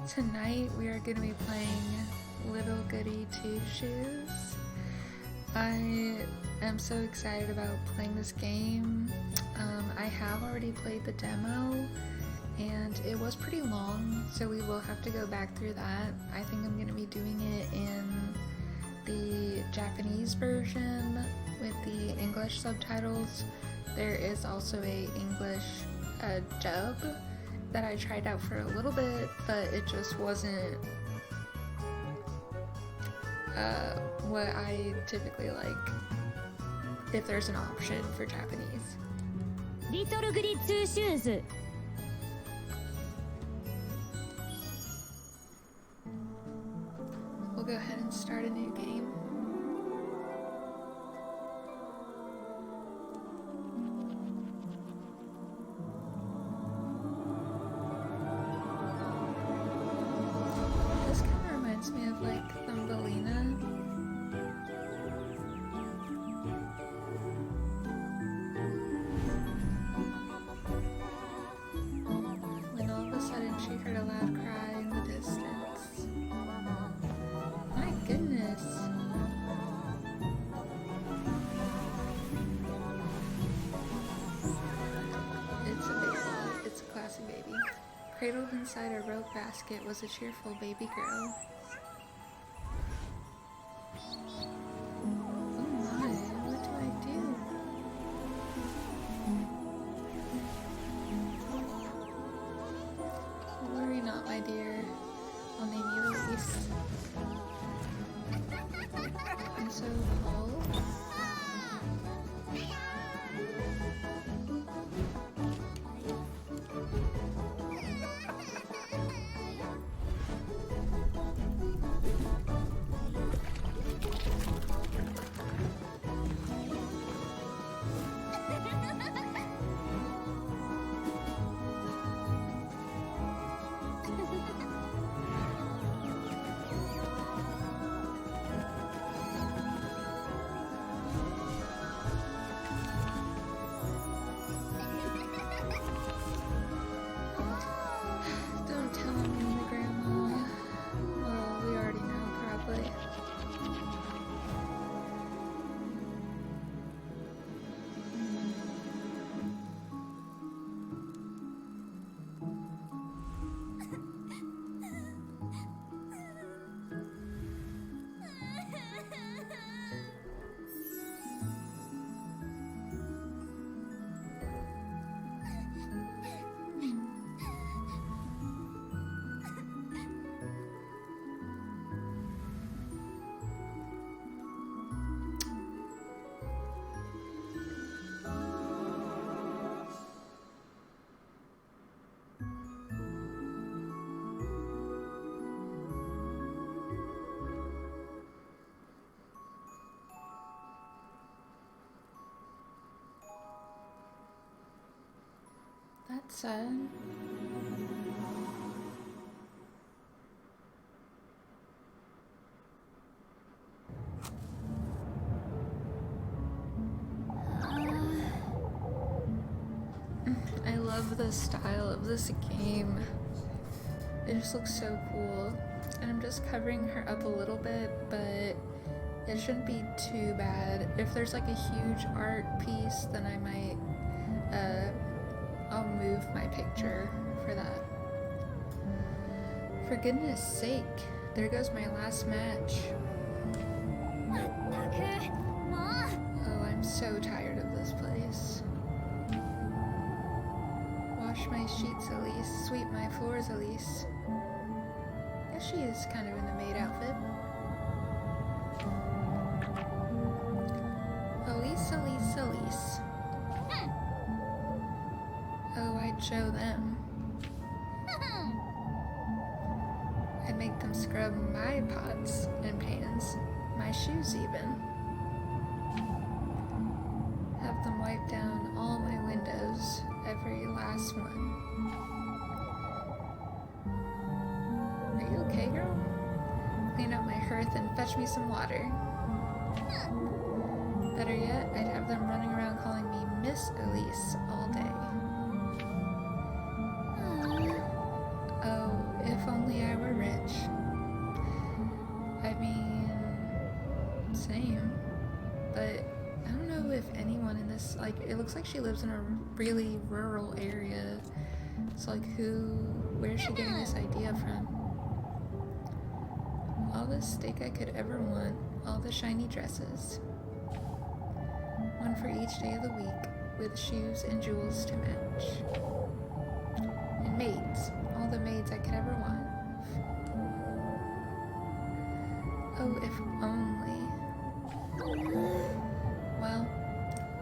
Tonight we are going to be playing Little Goody Two Shoes. I am so excited about playing this game. I have already played the demo and it was pretty long, so we will have to go back through that. I think I'm going to be doing it in the Japanese version with the English subtitles. There is also a English dub that I tried out for a little bit, but it just wasn't what I typically like if there's an option for Japanese. Little Goody Two Shoes. We'll go ahead and start a new game. This kind of reminds me of like Thumbelina. When all of a sudden she heard a loud cry in the distance. My goodness. It's a baby. It's a classy baby. Cradled inside a rope basket was a cheerful baby girl. Oh my, what do I do? Worry not, my dear. I'll name you Elise. And so, Paul. Don't tell me, Grandma. Well, we already know, probably. That's sad. I love the style of this game. It just looks so cool. And I'm just covering her up a little bit, but it shouldn't be too bad. If there's like a huge art piece, then I might I'll move my picture for that. For goodness sake, there goes my last match. Oh, I'm so tired of this place. Wash my sheets, Elise. Sweep my floors, Elise. Yeah, she is kind of in the maid outfit. Elise, Elise, Elise. Oh, I'd show them. I'd make them scrub my pots and pans, my shoes even. Have them wipe down all my windows, every last one. Are you okay, girl? Clean up my hearth and fetch me some water. Better yet, I'd have them running around calling me Miss Elise all day. Oh, if only I were this. Like, it looks like she lives in a really rural area. So, like, where's she getting this idea from? All the steak I could ever want, all the shiny dresses. One for each day of the week, with shoes and jewels to match. And maids, all the maids I could ever want. Oh, if only. Well,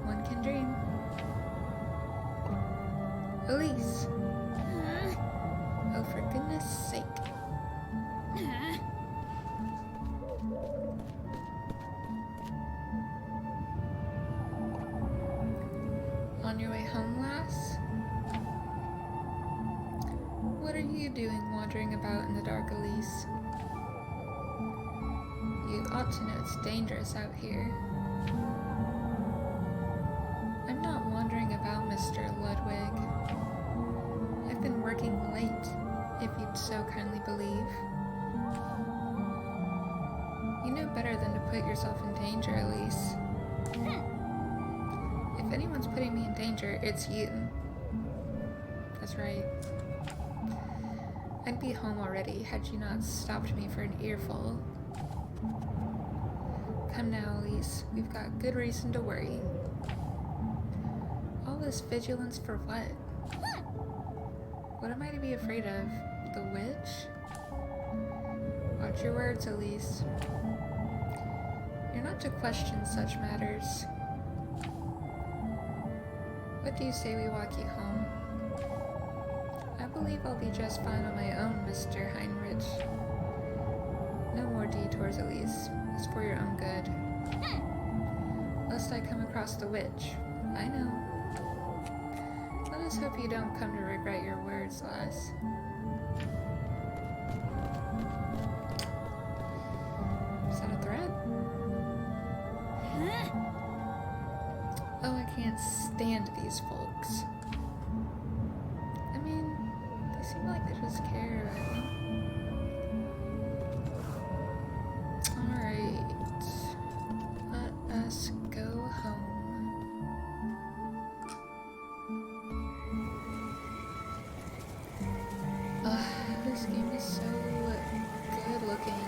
one can dream. Elise! Oh, for goodness sake. On your way home, lass? What are you doing wandering about in the dark, Elise? You ought to know it's dangerous out here. I'm not wandering about, Mr. Ludwig. I've been working late, if you'd so kindly believe. You know better than to put yourself in danger, Elise. If anyone's putting me in danger, it's you. That's right. I'd be home already had you not stopped me for an earful. Come now, Elise. We've got good reason to worry. All this vigilance for what? What am I to be afraid of? The witch? Watch your words, Elise. You're not to question such matters. What do you say we walk you home? I believe I'll be just fine on my own, Mr. Heinrich. No more detours, Elise. It's for your own good. Lest I come across the witch. I know. Let us hope you don't come to regret your words, lass. Is that a threat? Oh, I can't stand these folks. I mean, they seem like they just care about me. Alright. Let us go home. This game is so good looking.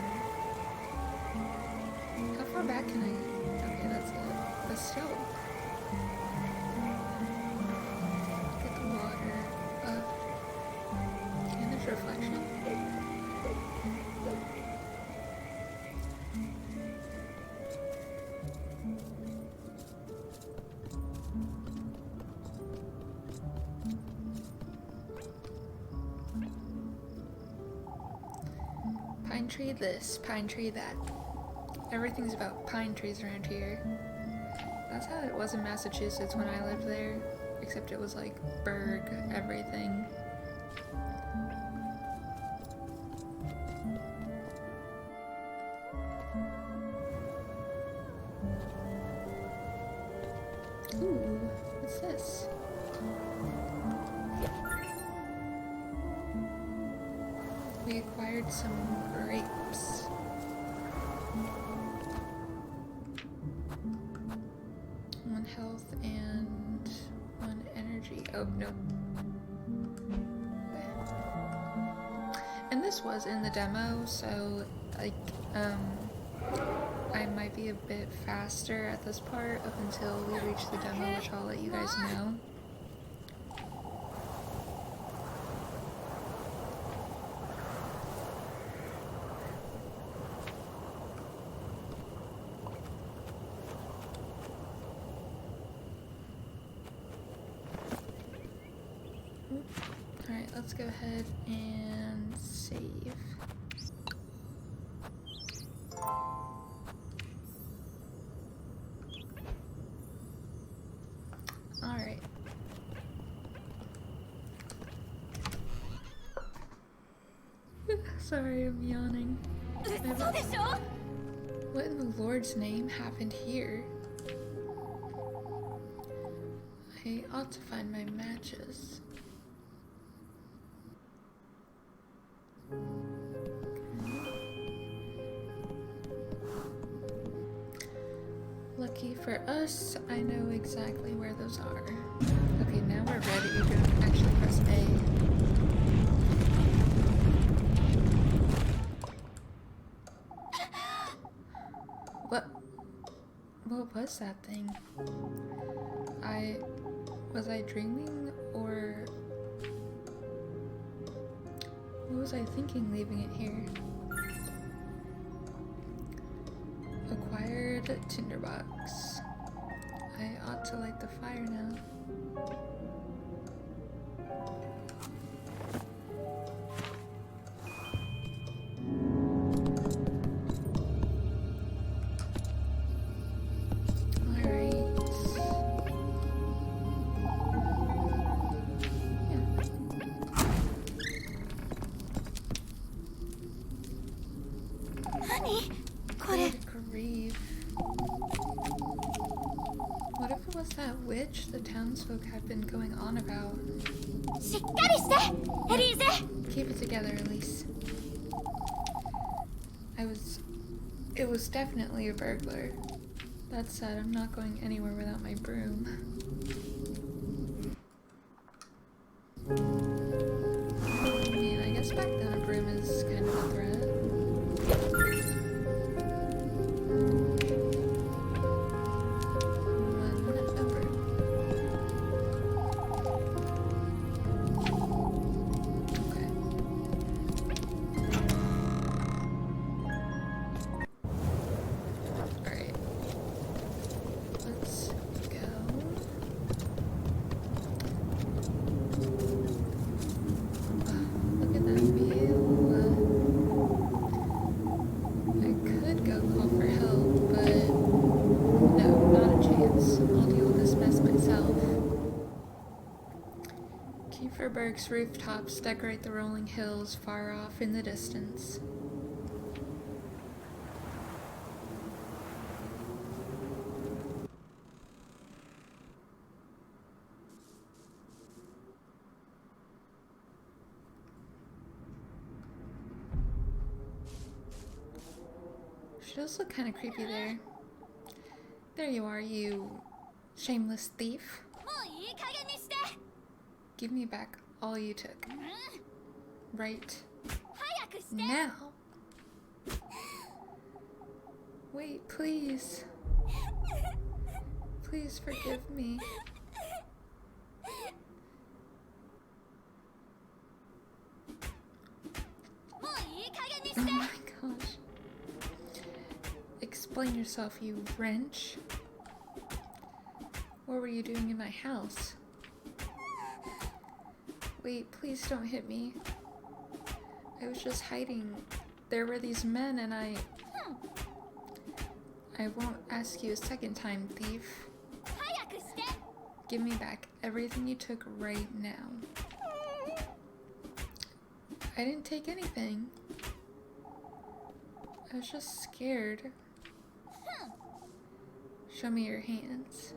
How far back can I? Okay, that's it. But still. Get the water up. And there's reflection. Pine tree this, pine tree that. Everything's about pine trees around here. That's how it was in Massachusetts when I lived there, except it was like Berg, everything. Ooh, what's this? We acquired some grapes. One health and one energy. Oh, no. And this was in the demo, so, like, I might be a bit faster at this part up until we reach the demo, which I'll let you guys know. Alright, let's go ahead and save. Alright. Sorry, I'm yawning. What in the Lord's name happened here? I ought to find my matches. Lucky for us, I know exactly where those are. Okay, now we're ready. You're gonna actually press A. What was that thing? Was I dreaming, or what was I thinking leaving it here? Acquired tinderbox. I ought to light the fire now. What if it was that witch the townsfolk had been going on about? Keep it together, Elise. It was definitely a burglar. That said, I'm not going anywhere without my broom. I mean, I guess back then a broom is kind of a threat. Kieferberg's rooftops decorate the rolling hills far off in the distance. She does look kind of creepy there. There you are, you shameless thief. Give me back all you took. Right now. Wait, please. Please forgive me. Oh my gosh. Explain yourself, you wrench. What were you doing in my house? Wait, please don't hit me. I was just hiding. There were these men and I won't ask you a second time, thief. Give me back everything you took right now. I didn't take anything. I was just scared. Show me your hands.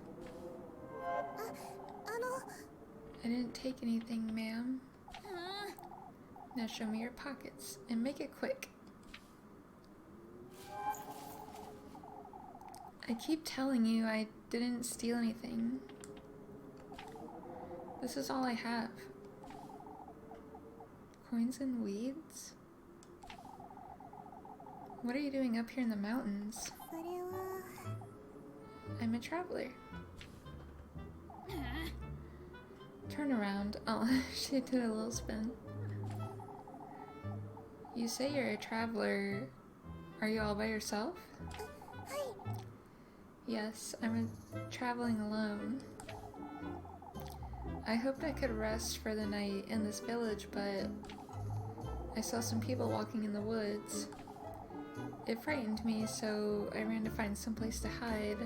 I didn't take anything, ma'am. Now show me your pockets, and make it quick. I keep telling you I didn't steal anything. This is all I have. Coins and weeds? What are you doing up here in the mountains? I'm a traveler. Turn around. Oh, she did a little spin. You say you're a traveler. Are you all by yourself? Yes, I'm traveling alone. I hoped I could rest for the night in this village, but I saw some people walking in the woods. It frightened me, so I ran to find someplace to hide.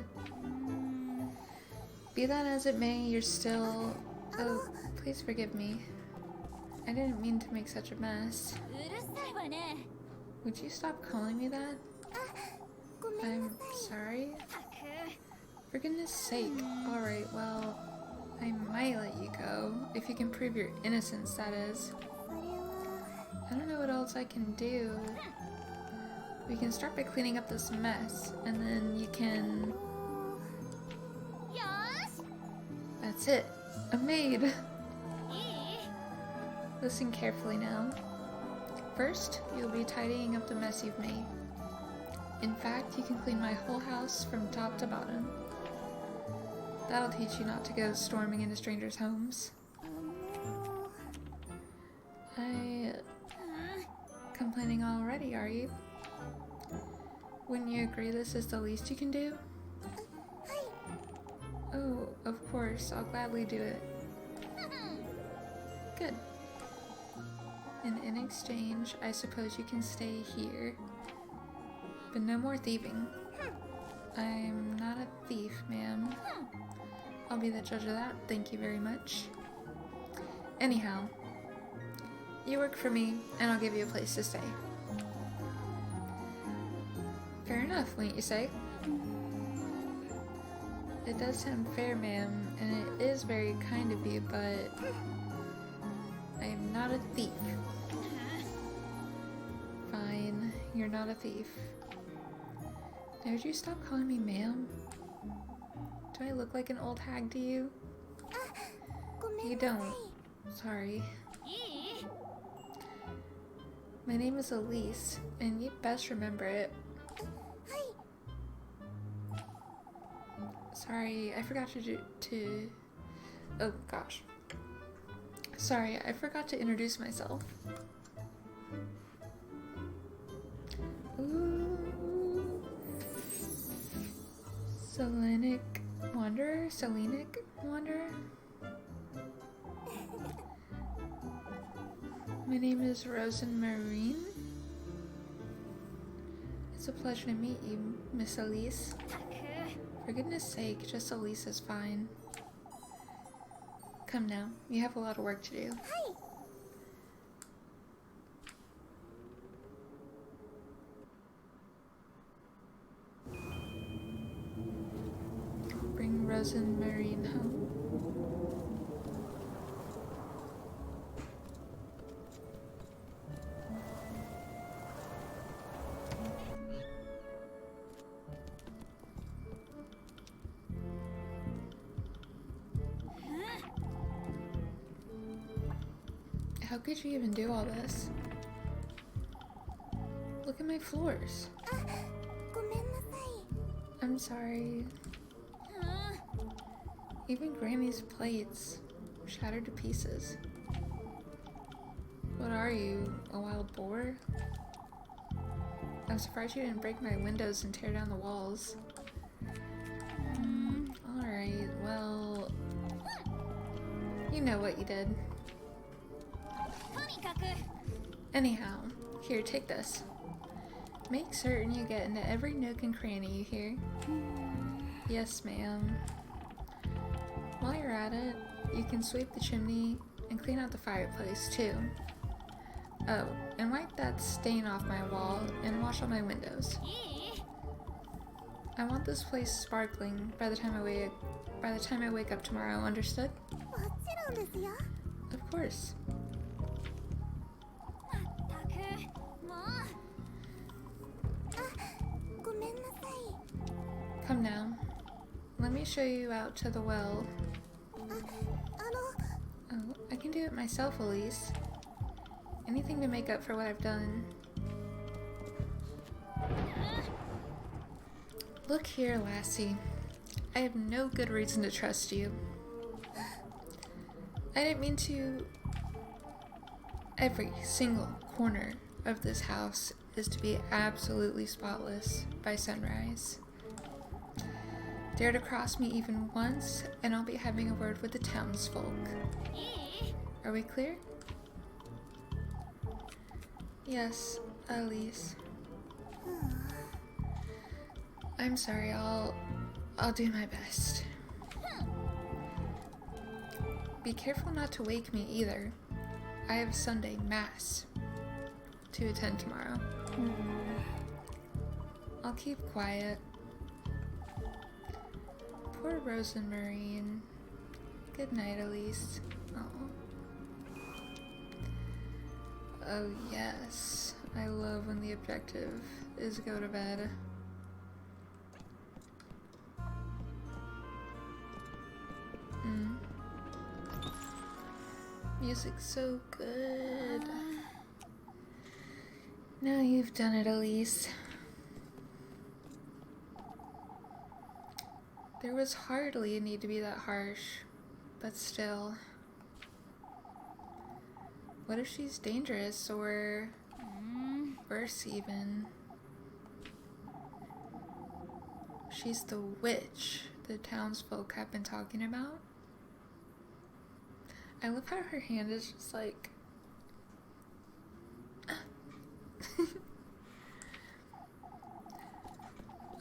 Be that as it may, you're still... Oh, please forgive me. I didn't mean to make such a mess. Would you stop calling me that? I'm sorry. For goodness sake. Alright, well, I might let you go. If you can prove your innocence, that is. I don't know what else I can do. We can start by cleaning up this mess, and then you can That's it. A maid. Listen carefully now. First, you'll be tidying up the mess you've made. In fact, you can clean my whole house from top to bottom. That'll teach you not to go storming into strangers' homes. Complaining already, are you? Wouldn't you agree this is the least you can do? Oh, of course, I'll gladly do it. Good. And in exchange, I suppose you can stay here. But no more thieving. I'm not a thief, ma'am. I'll be the judge of that, thank you very much. Anyhow, you work for me, and I'll give you a place to stay. Fair enough, wouldn't you say? It does sound fair, ma'am, and it is very kind of you, but I am not a thief. Fine, you're not a thief. Now, would you stop calling me ma'am? Do I look like an old hag to you? You don't. Sorry. My name is Elise, and you'd best remember it. Sorry, I forgot to oh gosh. Sorry, I forgot to introduce myself. Ooh. Selenic Wanderer? Selenic Wanderer? My name is Rosenmarine. It's a pleasure to meet you, Miss Elise. For goodness sake, just Elise is fine. Come now, you have a lot of work to do. Bring Rosenmarine home. How could you even do all this? Look at my floors. I'm sorry. Even Grammy's plates shattered to pieces. What are you, a wild boar? I'm surprised you didn't break my windows and tear down the walls. Alright, well, you know what you did. Anyhow, here, take this. Make certain you get into every nook and cranny, you hear? Yes, ma'am. While you're at it, you can sweep the chimney and clean out the fireplace, too. Oh, and wipe that stain off my wall and wash all my windows. I want this place sparkling by the time I wake up tomorrow, understood? Of course. Come now. Let me show you out to the well. Oh, I can do it myself, Elise. Anything to make up for what I've done. Look here, lassie. I have no good reason to trust you. I didn't mean to... Every single corner of this house is to be absolutely spotless by sunrise. Dare to cross me even once, and I'll be having a word with the townsfolk. Are we clear? Yes, Elise. I'm sorry, I'll do my best. Be careful not to wake me either. I have Sunday Mass to attend tomorrow. I'll keep quiet. Poor Rosenmarine. Good night, Elise. Oh yes, I love when the objective is go to bed. Music's so good. Now you've done it, Elise. There was hardly a need to be that harsh, but still. What if she's dangerous, or worse even? She's the witch the townsfolk have been talking about. I love how her hand is just like...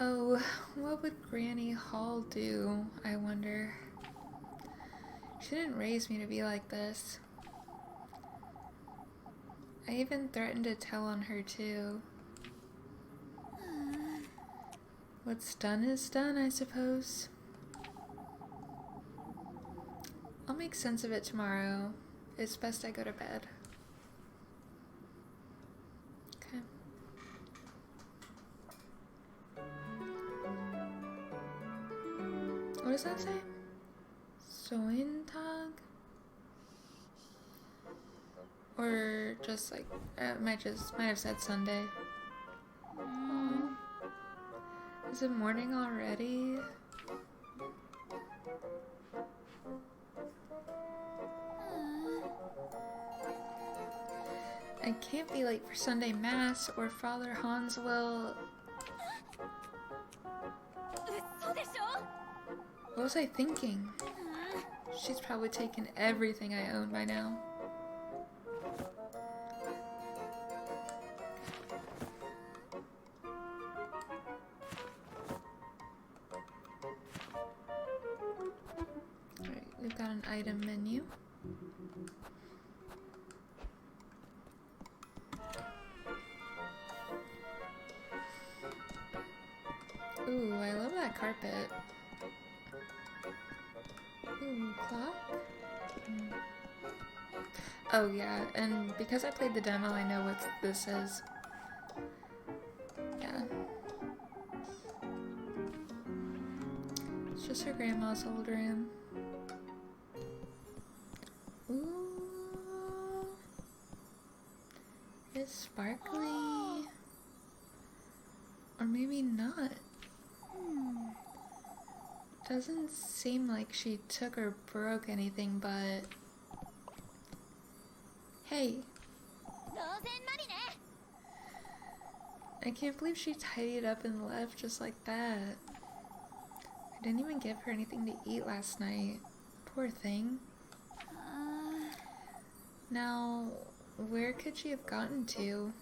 Oh, what would Granny Hall do, I wonder? She didn't raise me to be like this. I even threatened to tell on her too. What's done is done, I suppose. I'll make sense of it tomorrow. It's best I go to bed. Okay. What does that say? Sointag? Or just like, might have said Sunday. Is it morning already? I can't be late for Sunday Mass or Father Hans will... What was I thinking? She's probably taken everything I own by now. Alright, we've got an item menu. Ooh, I love that carpet. Ooh, clock? Oh yeah, and because I played the demo, I know what this is. Yeah. It's just her grandma's old room. Ooh. It's sparkly. Or maybe not. Doesn't seem like she took or broke anything, but... Hey! I can't believe she tidied up and left just like that. I didn't even give her anything to eat last night. Poor thing. Now, where could she have gotten to?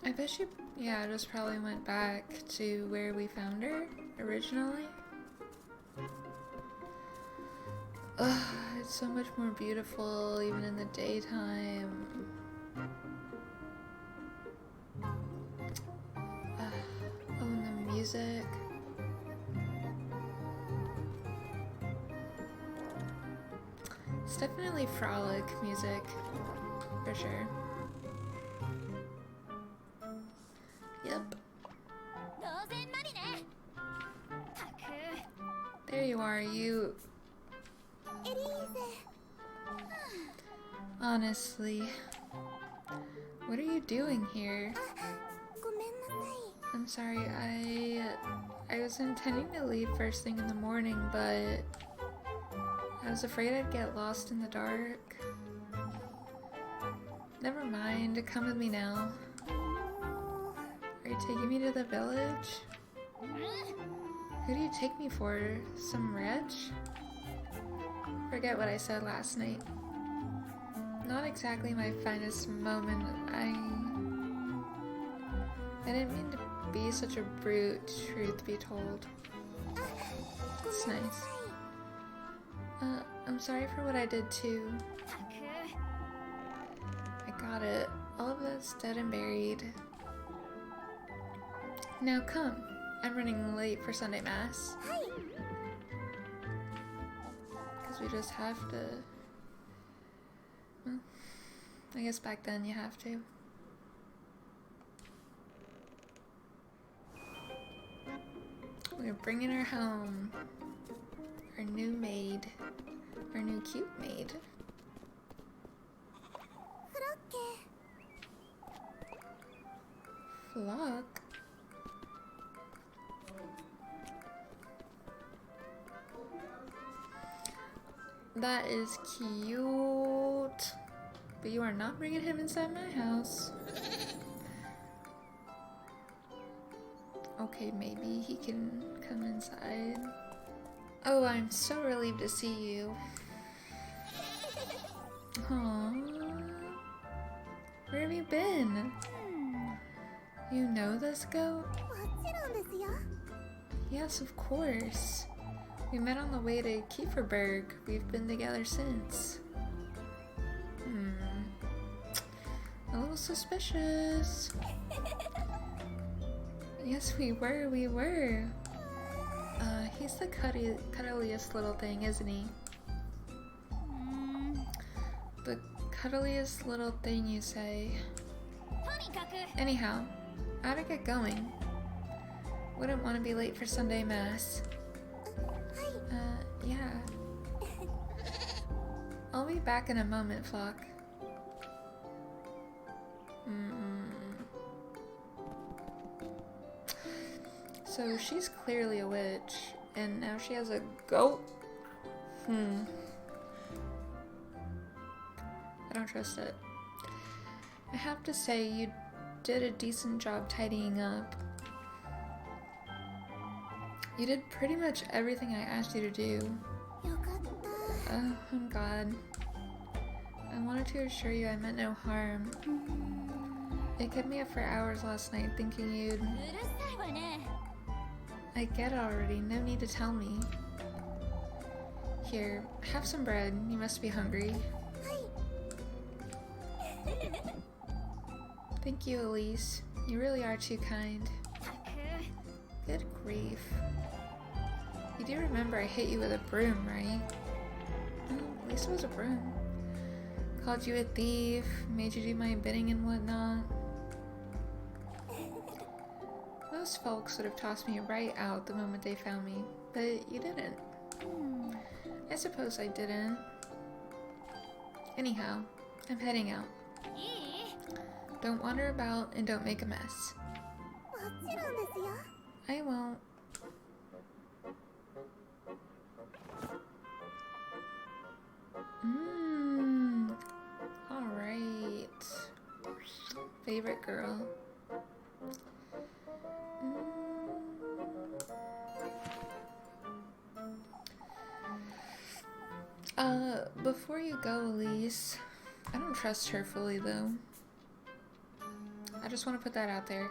I bet she, yeah, just probably went back to where we found her originally. Ugh, it's so much more beautiful even in the daytime. Oh, and the music. It's definitely frolic music, for sure. Yep. There you are, you... Honestly, what are you doing here? I'm sorry, I was intending to leave first thing in the morning, but I was afraid I'd get lost in the dark. Never mind, come with me now. Are you taking me to the village? Who do you take me for? Some wretch? Forget what I said last night. Not exactly my finest moment. I didn't mean to be such a brute, truth be told. It's nice. I'm sorry for what I did too. I got it. All of that's dead and buried. Now come. I'm running late for Sunday Mass. Because we just have to... I guess back then you have to. We're bringing her home. Our new maid. Our new cute maid. Flock? That is cute. But you are not bringing him inside my house. Okay, maybe he can come inside. Oh, I'm so relieved to see you. Aww. Where have you been? You know this goat? Yes, of course. We met on the way to Kieferberg. We've been together since. A little suspicious. Yes, we were. He's the cuddliest little thing, isn't he? The cuddliest little thing, you say. Anyhow, I ought to get going. Wouldn't want to be late for Sunday Mass. Yeah. I'll be back in a moment, Flock. So she's clearly a witch, and now she has a goat? I don't trust it. I have to say, you did a decent job tidying up. You did pretty much everything I asked you to do. Oh, I'm glad. I wanted to assure you I meant no harm. It kept me up for hours last night thinking you'd... I get it already, no need to tell me. Here, have some bread, you must be hungry. Thank you, Elise. You really are too kind. Good grief. You do remember I hit you with a broom, right? Oh, at least it was a broom. Called you a thief, made you do my bidding and whatnot. Most folks would have tossed me right out the moment they found me, but you didn't. I suppose I didn't. Anyhow, I'm heading out. Don't wander about and don't make a mess. I won't. Alright. Favorite girl. Before you go, Elise, I don't trust her fully, though. I just want to put that out there.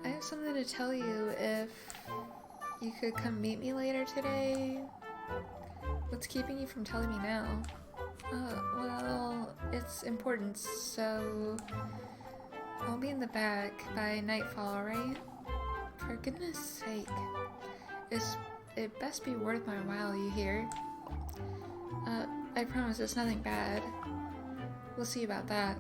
I have something to tell you if you could come meet me later today. What's keeping you from telling me now? Well, it's important, so I'll be in the back by nightfall, right? For goodness sake. It best be worth my while, you hear? I promise it's nothing bad. We'll see about that.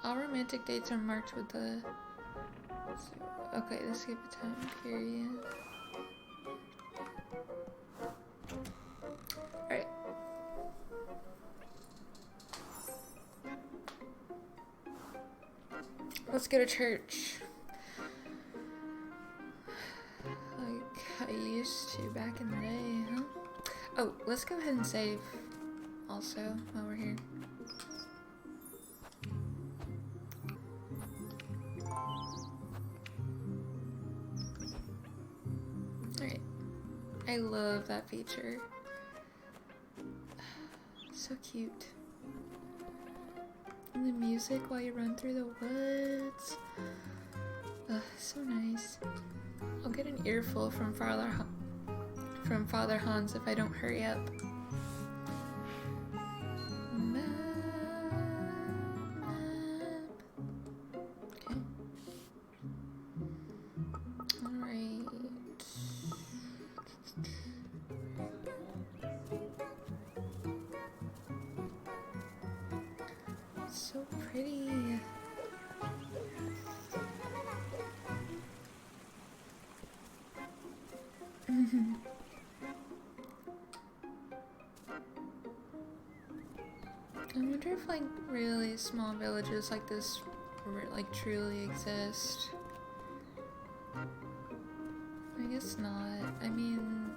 All romantic dates are marked with the... Okay, let's skip a time period. Alright. Let's go to church. Like I used to back in the day, huh? Oh, let's go ahead and save also while we're here. Alright. I love that feature. So cute. And the music while you run through the woods. So nice. I'll get an earful from Father Hans if I don't hurry up. Map. Okay. Alright. I wonder if like really small villages like this like truly exist. I guess not. I mean,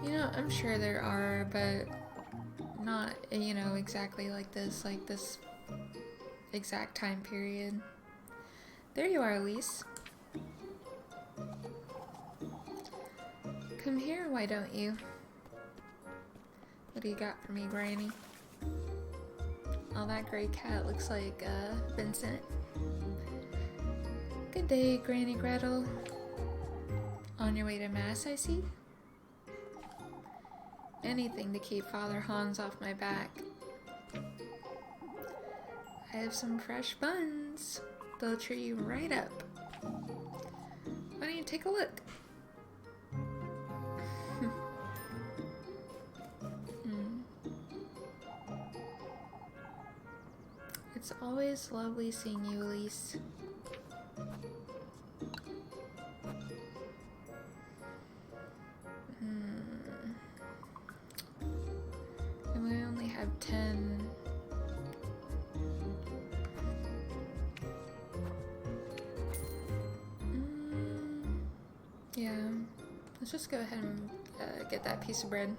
you know, I'm sure there are, but not, you know, exactly like this exact time period. There you are, Elise. Come here, why don't you? What do you got for me, Granny? Oh, that gray cat looks like, Vincent. Good day, Granny Gretel. On your way to Mass, I see? Anything to keep Father Hans off my back. I have some fresh buns. They'll cheer you right up. Why don't you take a look? It's always lovely seeing you, Elise. And we only have 10. Yeah, let's just go ahead and get that piece of bread.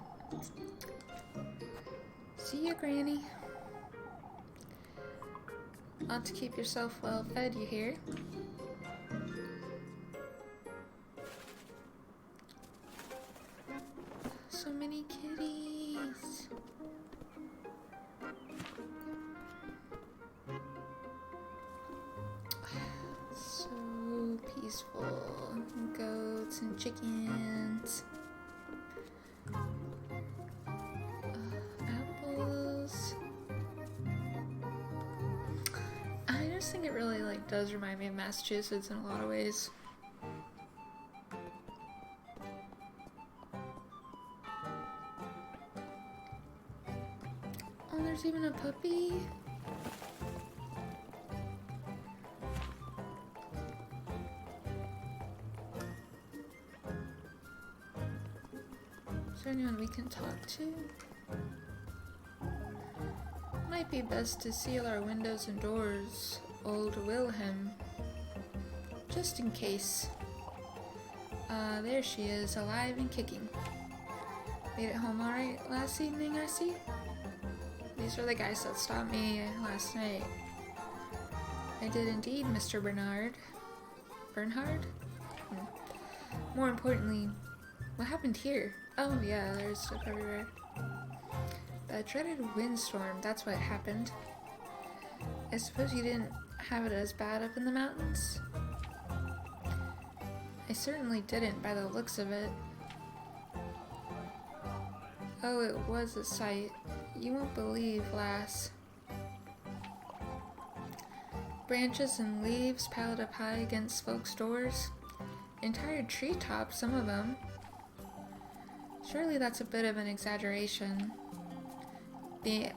See ya, Granny. Ought to keep yourself well fed, you hear? So many kitties. So peaceful. Goats and chickens. Apples. I just think it really like does remind me of Massachusetts in a lot of ways. Oh, there's even a puppy. Is there anyone we can talk to? Might be best to seal our windows and doors, old Wilhelm. Just in case. There she is, alive and kicking. Made it home alright last evening, I see? These are the guys that stopped me last night. I did indeed, Mr. Bernhard? More importantly, what happened here? Oh yeah, there's stuff everywhere. That dreaded windstorm, that's what happened. I suppose you didn't have it as bad up in the mountains? I certainly didn't by the looks of it. Oh, it was a sight. You won't believe, lass. Branches and leaves piled up high against folks' doors. Entire treetops, some of them. Surely that's a bit of an exaggeration. The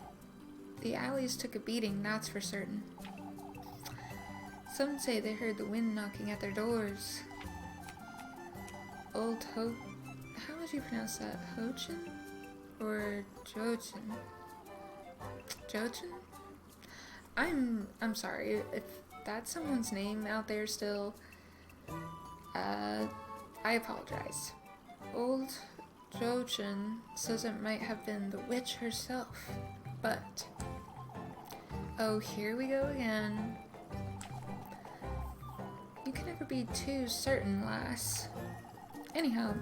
alleys took a beating, that's for certain. Some say they heard the wind knocking at their doors. How would you pronounce that? Hochin? Or Jochin? Jochin? I'm sorry, if that's someone's name out there still, I apologize. Old Jochin says it might have been the witch herself, but... Oh, here we go again. You can never be too certain, lass. Anyhow,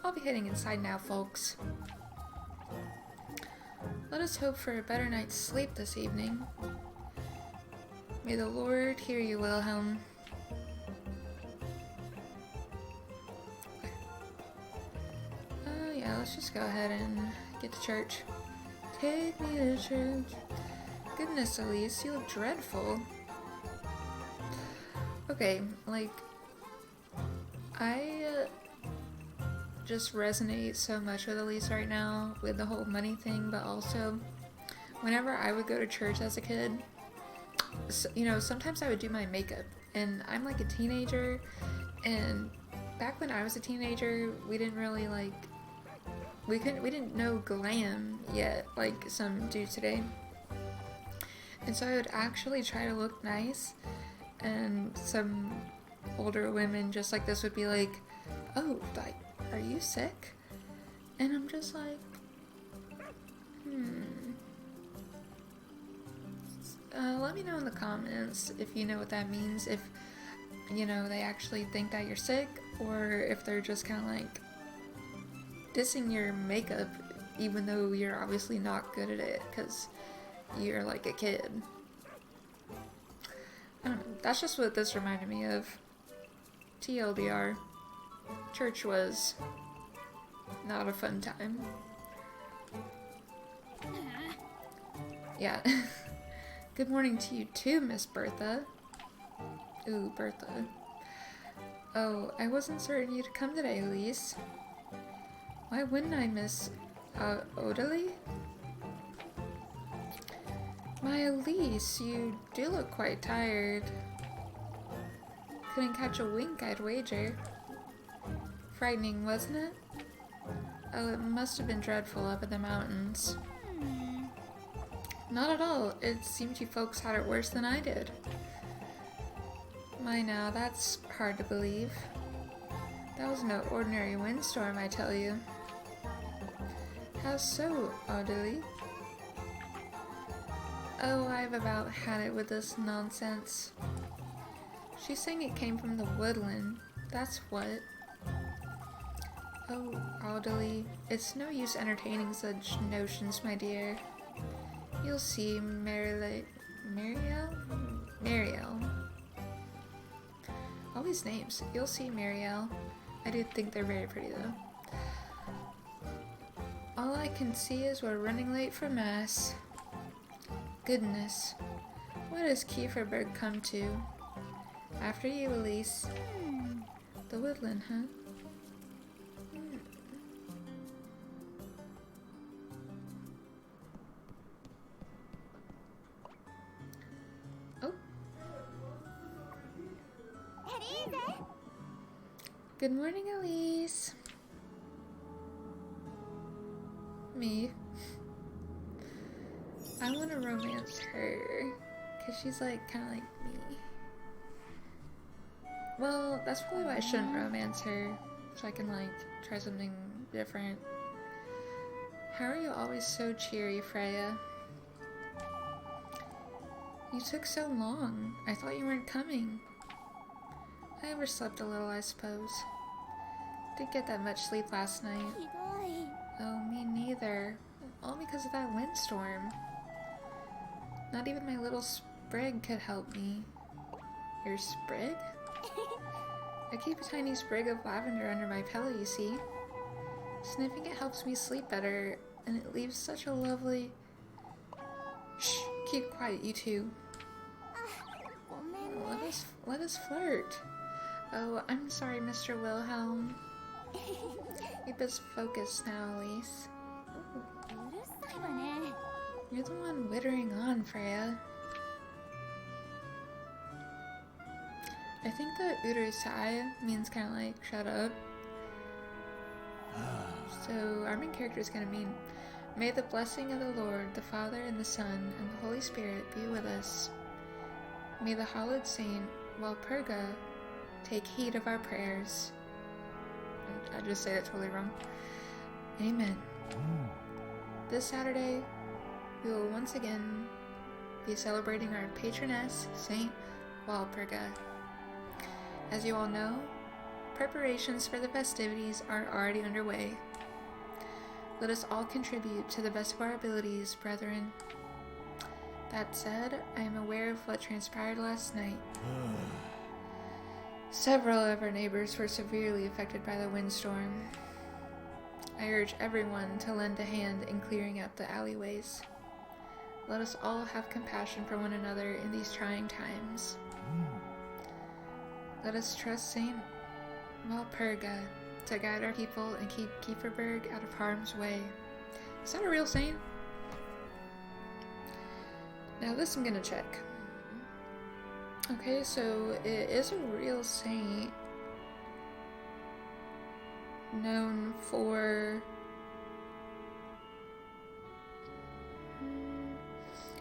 I'll be heading inside now, folks. Let us hope for a better night's sleep this evening. May the Lord hear you, Wilhelm. Yeah, let's just go ahead and get to church. Take me to church. Goodness, Elise, you look dreadful. Okay, like, I just resonate so much with Elise right now with the whole money thing, but also whenever I would go to church as a kid, so, you know, sometimes I would do my makeup, and I'm like a teenager, and back when I was a teenager, we didn't really like, we didn't know glam yet like some do today. And so I would actually try to look nice, and some older women just like this would be like, oh, like, are you sick? And I'm just like, let me know in the comments if you know what that means, if, you know, they actually think that you're sick, or if they're just kind of like dissing your makeup even though you're obviously not good at it because you're like a kid. I don't know, that's just what this reminded me of. TLDR, church was not a fun time. Yeah. Good morning to you too, Miss Bertha. Ooh, Bertha. Oh, I wasn't certain you'd come today, Elise. Why wouldn't I, Miss Odalie? My Elise, you do look quite tired. Couldn't catch a wink, I'd wager. Frightening, wasn't it? Oh, it must have been dreadful up in the mountains. Not at all. It seemed you folks had it worse than I did. My now, that's hard to believe. That was no ordinary windstorm, I tell you. How so, Odalie? Oh, I've about had it with this nonsense. She's saying it came from the woodland. That's what. Oh, Odalie, it's no use entertaining such notions, my dear. You'll see, Marielle? All these names. You'll see, Marielle. I do think they're very pretty, though. All I can see is we're running late for Mass. Goodness. What does Kieferberg come to? After you, Elise. The woodland, huh? Oh. Good morning, Elise. Me. I want to romance her, because she's like, kind of like me. Well, that's probably why I shouldn't romance her, so I can like, try something different. How are you always so cheery, Freya? You took so long. I thought you weren't coming. I overslept a little, I suppose. Didn't get that much sleep last night. Oh, me neither. All because of that windstorm. Not even my little sprig could help me. Your sprig? I keep a tiny sprig of lavender under my pillow, you see. Sniffing it helps me sleep better, and it leaves such a lovely... Shh! Keep quiet, you two. Let us flirt. Oh, I'm sorry, Mr. Wilhelm. Keep us focused now, Elise. You're the one wittering on, Freya. I think that Urusai means kind of like, shut up. So, our main character is going to mean, may the blessing of the Lord, the Father, and the Son, and the Holy Spirit be with us. May the hallowed saint, Walpurga, take heed of our prayers. I just say that totally wrong. Amen. This Saturday, we will once again be celebrating our patroness, Saint Walpurga. As you all know, preparations for the festivities are already underway. Let us all contribute to the best of our abilities, brethren. That said, I am aware of what transpired last night. Several of our neighbors were severely affected by the windstorm. I urge everyone to lend a hand in clearing up the alleyways. Let us all have compassion for one another in these trying times. Let us trust Saint Walpurga to guide our people and keep Kieferberg out of harm's way. Is that a real saint? Now this I'm gonna check. Okay, so it is a real saint. known for...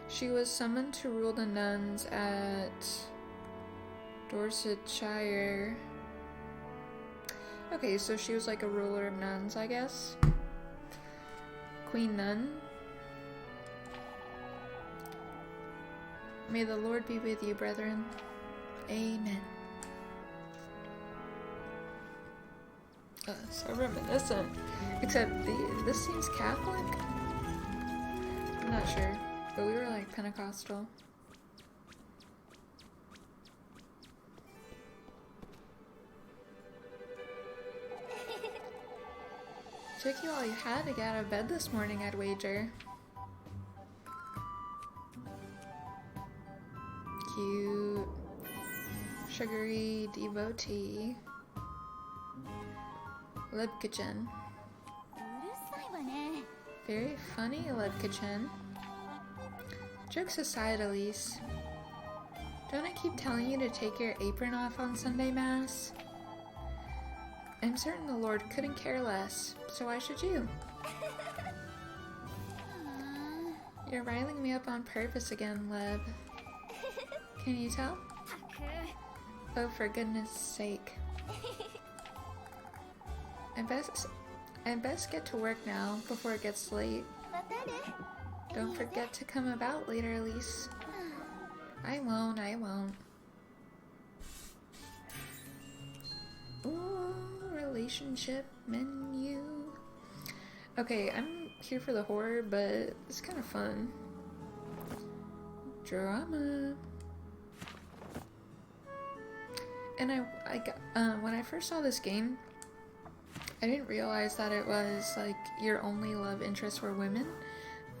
She was summoned to rule the nuns at Dorsetshire. Okay, so she was like a ruler of nuns, I guess. Queen Nun. May the Lord be with you, brethren. Amen. So reminiscent. Except this seems Catholic? I'm not sure. But we were like Pentecostal. Took you all you had to get out of bed this morning, I'd wager. Cute. Sugary devotee. Libkachen. Very funny, Libkachen. Jokes aside, Elise. Don't I keep telling you to take your apron off on Sunday Mass? I'm certain the Lord couldn't care less, so why should you? You're riling me up on purpose again, Leb. Can you tell? Oh, for goodness sake. I best get to work now, before it gets late. Don't forget to come about later, Elise. I won't. Ooh, relationship menu. Okay, I'm here for the horror, but it's kind of fun. Drama. And when I first saw this game, I didn't realize that it was like your only love interests were women.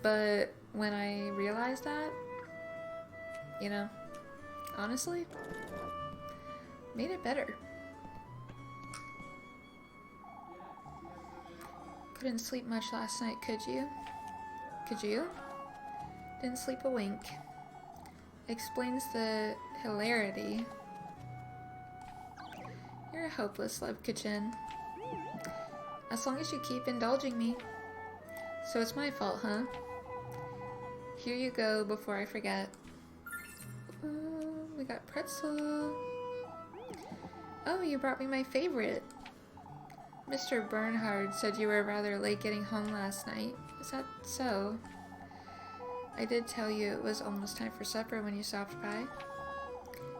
But when I realized that, you know, honestly, made it better. Couldn't sleep much last night, could you? Could you? Didn't sleep a wink. Explains the hilarity. You're a hopeless Lebkachin. As long as you keep indulging me. So it's my fault, huh? Here you go before I forget. Ooh, we got pretzel. Oh, you brought me my favorite. Mr. Bernhard said you were rather late getting home last night. Is that so? I did tell you it was almost time for supper when you stopped by.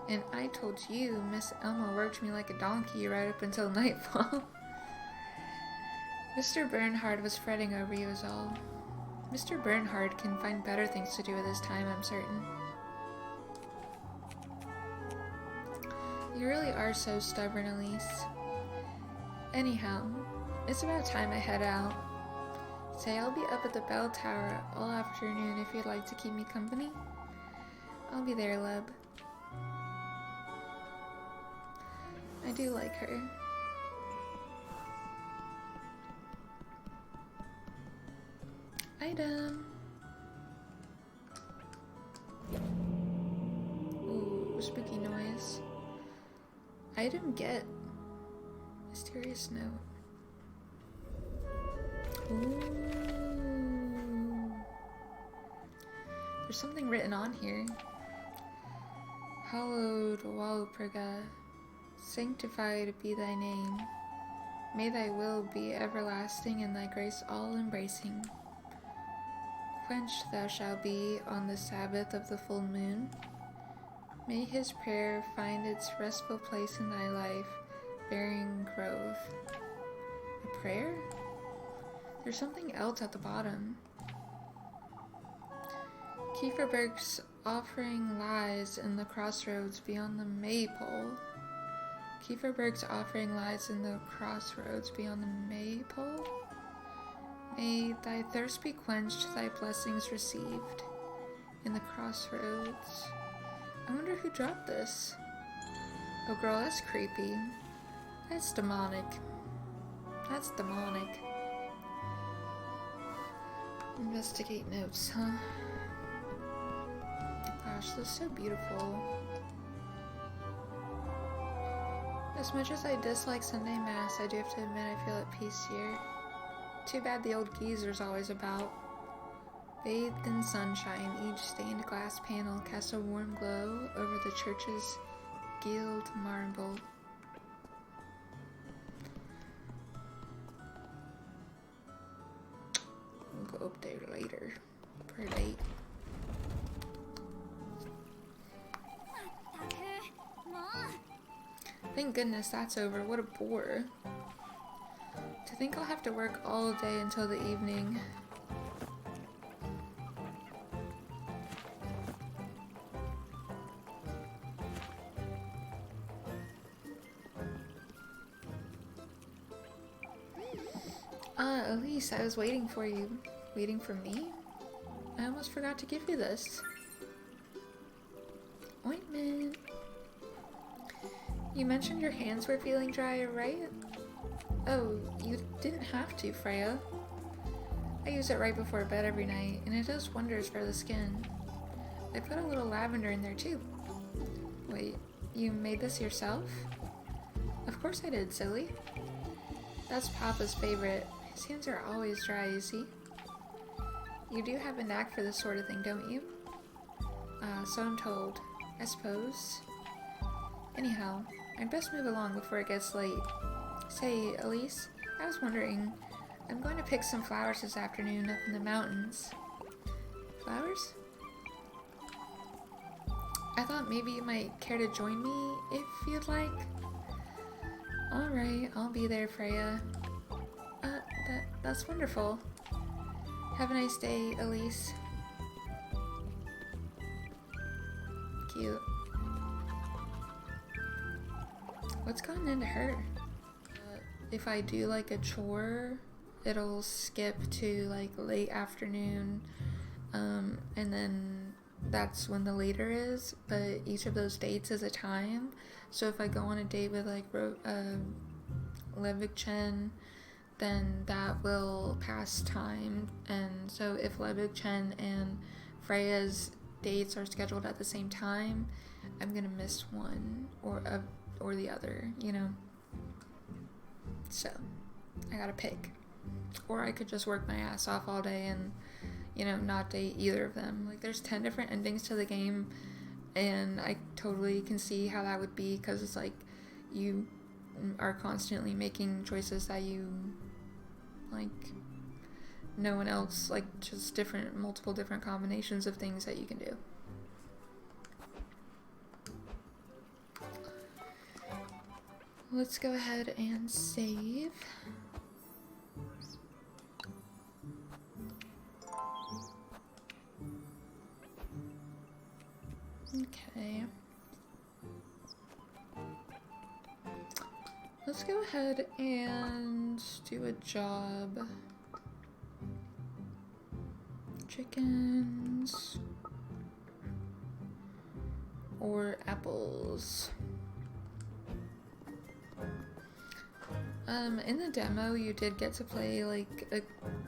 And I told you Miss Elma worked me like a donkey right up until nightfall. Mr. Bernhard was fretting over you is all. Mr. Bernhard can find better things to do with his time, I'm certain. You really are so stubborn, Elise. Anyhow, it's about time I head out. Say I'll be up at the bell tower all afternoon if you'd like to keep me company. I'll be there, Leb. I do like her. Item. Ooh, spooky noise. Item get. Mysterious note. Ooh. There's something written on here. Hallowed Walpurga, sanctified be thy name. May thy will be everlasting and thy grace all-embracing. Quenched thou shalt be on the Sabbath of the full moon. May his prayer find its restful place in thy life, bearing grove. A prayer? There's something else at the bottom. Kieferberg's offering lies in the crossroads beyond the maypole. Kieferberg's offering lies in the crossroads beyond the maypole. May thy thirst be quenched, thy blessings received in the crossroads. I wonder who dropped this. Oh girl, that's creepy. That's demonic. That's demonic. Investigate notes, huh? Gosh, this is so beautiful. As much as I dislike Sunday Mass, I do have to admit I feel at peace here. Too bad the old geezer's always about. Bathed in sunshine, each stained glass panel casts a warm glow over the church's gilt marble. We'll go up there later for a date. Thank goodness that's over. What a bore. To think I'll have to work all day until the evening. Elise, I was waiting for you. Waiting for me? I almost forgot to give you this. Ointment. You mentioned your hands were feeling dry, right? Oh, you didn't have to, Freya. I use it right before bed every night, and it does wonders for the skin. I put a little lavender in there too. Wait, you made this yourself? Of course I did, silly. That's Papa's favorite. His hands are always dry, you see. You do have a knack for this sort of thing, don't you? So I'm told. I suppose. Anyhow, I'd best move along before it gets late. Say, Elise, I was wondering, I'm going to pick some flowers this afternoon up in the mountains. Flowers? I thought maybe you might care to join me if you'd like. Alright, I'll be there, Freya. That's wonderful. Have a nice day, Elise. Cute. What's gotten into her? If I do like a chore, it'll skip to like late afternoon, and then that's when the later is, but each of those dates is a time. So if I go on a date with like Levik Chen, then that will pass time, and so if Levik Chen and Freya's dates are scheduled at the same time, I'm gonna miss one or the other, you know. So I gotta pick, or I could just work my ass off all day and, you know, not date either of them. Like, there's 10 different endings to the game, and I totally can see how that would be, because it's like you are constantly making choices that you like no one else, like just multiple different combinations of things that you can do. Let's go ahead and save. Okay. Let's go ahead and do a job. Chickens or apples. In the demo, you did get to play like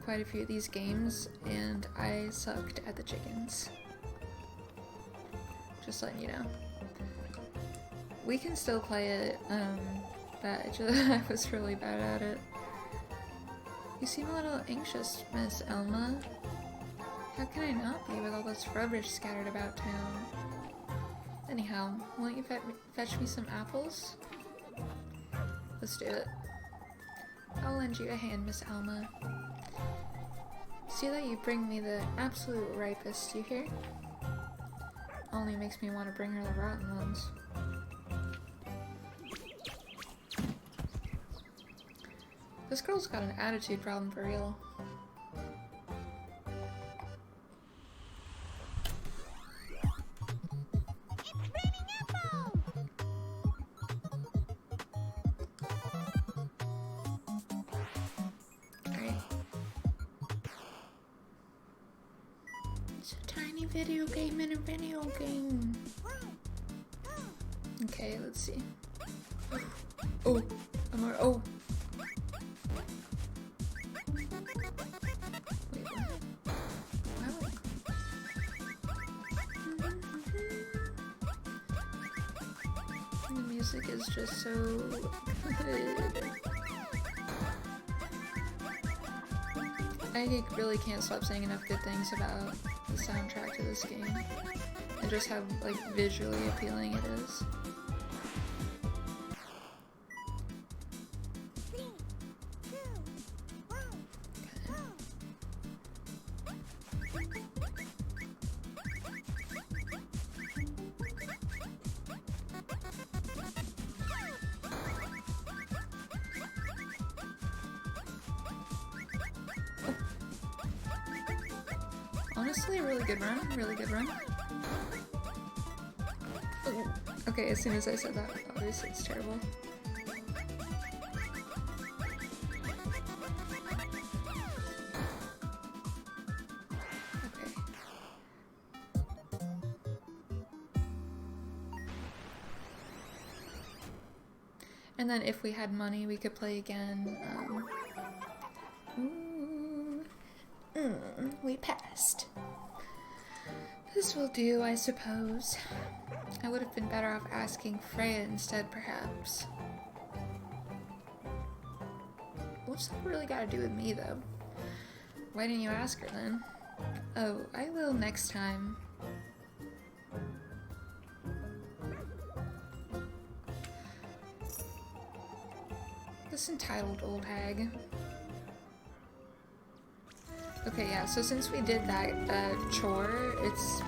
quite a few of these games, and I sucked at the chickens. Just letting you know. We can still play it, but I was really bad at it. You seem a little anxious, Miss Elma. How can I not be with all this rubbish scattered about town? Anyhow, won't you fetch me some apples? Let's do it. I'll lend you a hand, Miss Alma. See that you bring me the absolute ripest, you hear? Only makes me want to bring her the rotten ones. This girl's got an attitude problem for real. Video game in a video game. Okay, let's see. Oh, I'm already. Oh. Wait, what? The music is just so good. I really can't stop saying enough good things about the soundtrack to this game. And just how, like, visually appealing it is. Honestly, a really good run, really good run. Ooh. Okay, as soon as I said that, obviously it's terrible. Okay. And then if we had money, we could play again. We passed. This will do, I suppose. I would have been better off asking Freya instead, perhaps. What's that really got to do with me, though? Why didn't you ask her then? Oh, I will next time. This entitled old hag. Okay, yeah, so since we did that chore,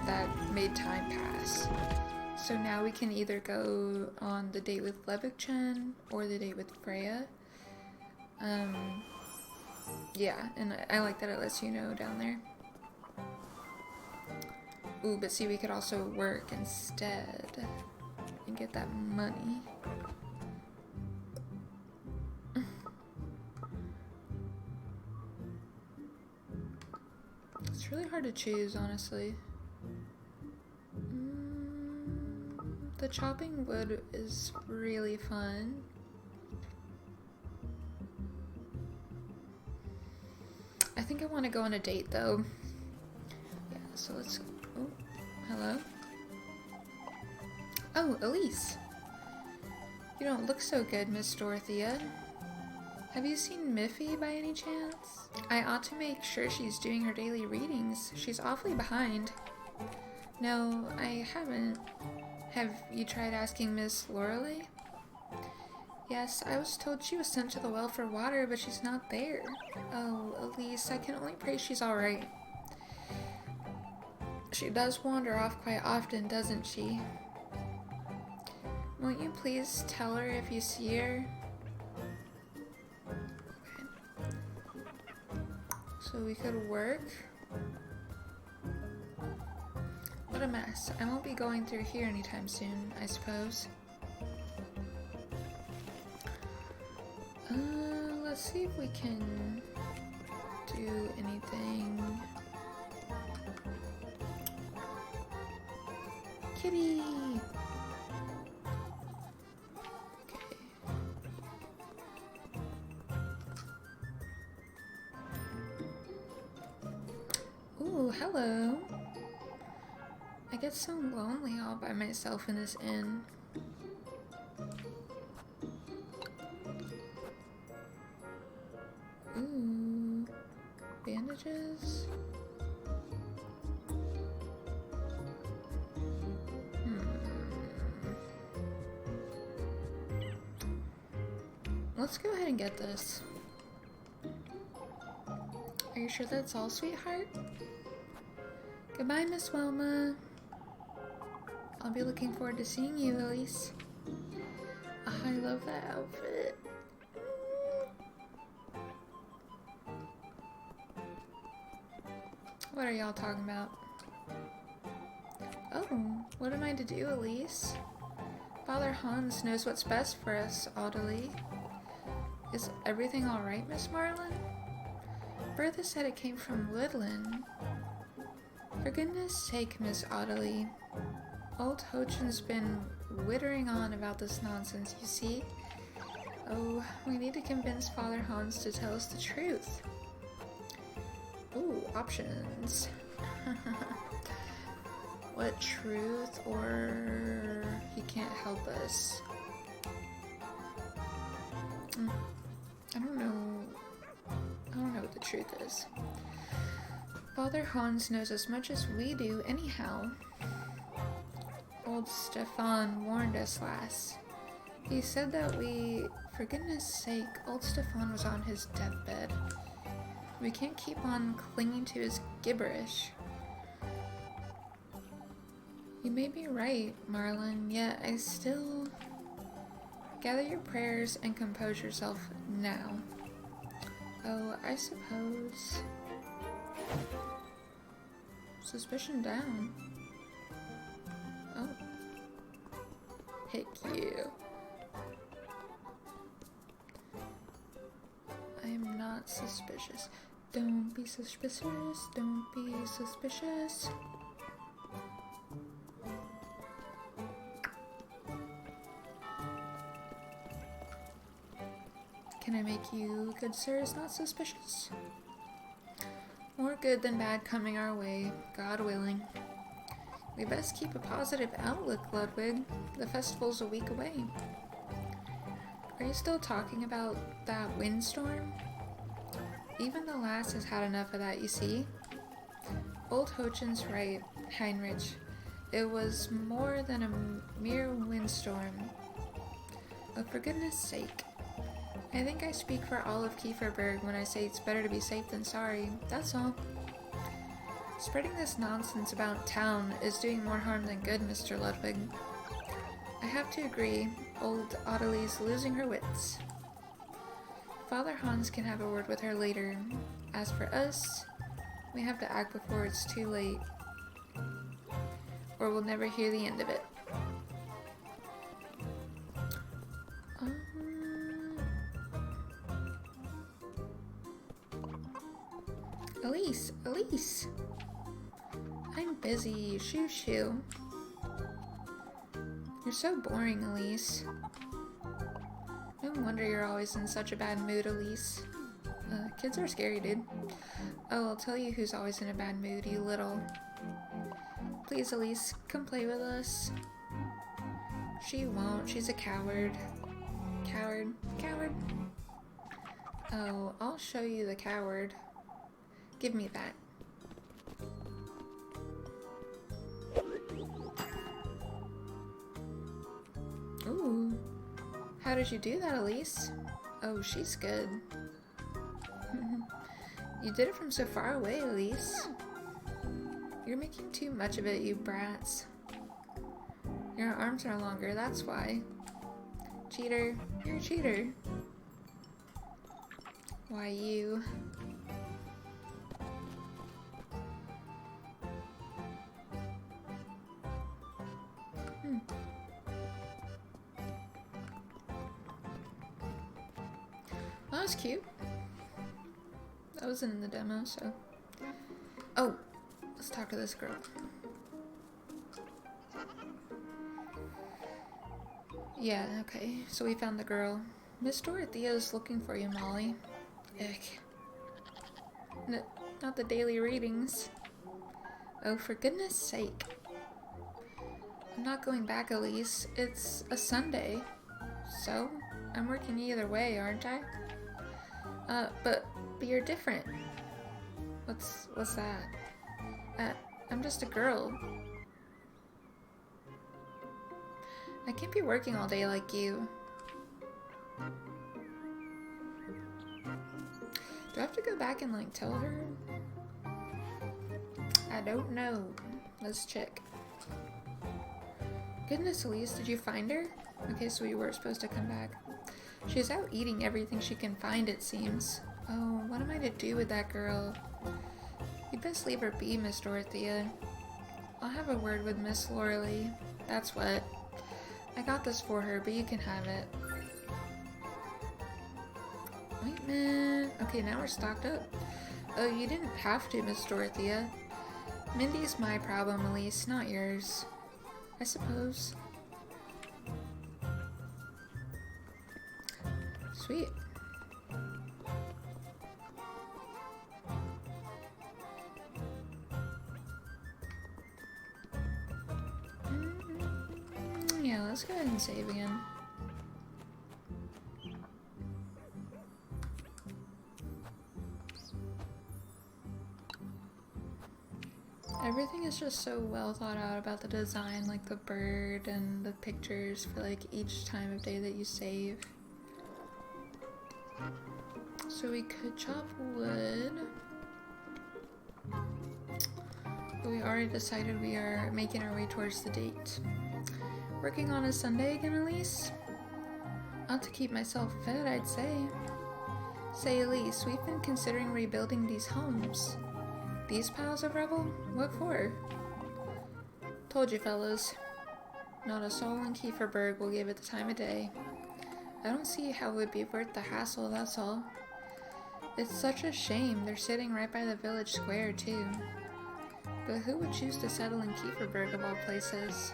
that made time pass. So now we can either go on the date with Levick-chan or the date with Freya. Yeah, and I like that it lets you know down there. Ooh, but see, we could also work instead and get that money. It's really hard to choose, honestly. The chopping wood is really fun. I think I want to go on a date, though. Yeah, so let's... Oh, hello? Oh, Elise! You don't look so good, Miss Dorothea. Have you seen Miffy by any chance? I ought to make sure she's doing her daily readings. She's awfully behind. No, I haven't. Have you tried asking Miss Lorelei? Yes, I was told she was sent to the well for water, but she's not there. Oh, Elise, I can only pray she's alright. She does wander off quite often, doesn't she? Won't you please tell her if you see her? So we could work. What a mess. I won't be going through here anytime soon, I suppose. Let's see if we can do anything. Kitty! Okay. Ooh, hello. I get so lonely all by myself in this inn. Ooh, bandages? Let's go ahead and get this. Are you sure that's all, sweetheart? Goodbye, Miss Wilma. I'll be looking forward to seeing you, Elise. Oh, I love that outfit. What are y'all talking about? Oh, what am I to do, Elise? Father Hans knows what's best for us, Audelie. Is everything alright, Miss Marlin? Bertha said it came from Woodland. For goodness sake, Miss Audelie. Old Hochen's been wittering on about this nonsense, you see. Oh, we need to convince Father Hans to tell us the truth. Ooh, options. What truth, or he can't help us? I don't know what the truth is. Father Hans knows as much as we do anyhow. Old Stefan warned us last. He said that for goodness sake, old Stefan was on his deathbed. We can't keep on clinging to his gibberish. You may be right, Marlon, yet I still... Gather your prayers and compose yourself now. Oh, I suppose... Suspicion down. Oh. Heck you. I am not suspicious. Don't be suspicious. Don't be suspicious. Can I make you, good sirs, not suspicious? More good than bad coming our way, God willing. We best keep a positive outlook, Ludwig. The festival's a week away. Are you still talking about that windstorm? Even the lass has had enough of that, you see. Old Hochen's right, Heinrich. It was more than a mere windstorm. Oh, for goodness sake. I think I speak for all of Kieferberg when I say it's better to be safe than sorry, that's all. Spreading this nonsense about town is doing more harm than good, Mr. Ludwig. I have to agree, old Ottilie's losing her wits. Father Hans can have a word with her later. As for us, we have to act before it's too late, or we'll never hear the end of it. Elise! I'm busy, shoo. You're so boring, Elise. No wonder you're always in such a bad mood, Elise. Kids are scary, dude. Oh, I'll tell you who's always in a bad mood, you little... Please, Elise, come play with us. She won't, she's a coward. Coward. Oh, I'll show you the coward. Give me that. Ooh. How did you do that, Elise? Oh, she's good. You did it from so far away, Elise. You're making too much of it, you brats. Your arms are longer, that's why. Cheater. You're a cheater. Why, you... That was cute. That wasn't in the demo, so... Oh! Let's talk to this girl. Yeah, okay. So we found the girl. Miss Dorothea's looking for you, Molly. Ick. Not the daily readings. Oh, for goodness sake. I'm not going back, Elise. It's a Sunday. So, I'm working either way, aren't I? But you're different. What's that? I'm just a girl. I can't be working all day like you. Do I have to go back and, like, tell her? I don't know. Let's check. Goodness, Elise, did you find her? Okay, so we were supposed to come back. She's out eating everything she can find, it seems. Oh, what am I to do with that girl? You'd best leave her be, Miss Dorothea. I'll have a word with Miss Loralee. That's what. I got this for her, but you can have it. Wait, man. Okay, now we're stocked up. Oh, you didn't have to, Miss Dorothea. Mindy's my problem, Elise, not yours. I suppose. Sweet. Yeah, let's go ahead and save again. Everything is just so well thought out about the design, like the bird and the pictures for like each time of day that you save. So we could chop wood. But we already decided we are making our way towards the date. Working on a Sunday again, Elise? Ought to keep myself fed, I'd say. Say, Elise, we've been considering rebuilding these homes. These piles of rubble? What for? Told you, fellas. Not a soul in Kieferberg will give it the time of day. I don't see how it would be worth the hassle, that's all. It's such a shame they're sitting right by the village square, too. But who would choose to settle in Kieferberg of all places?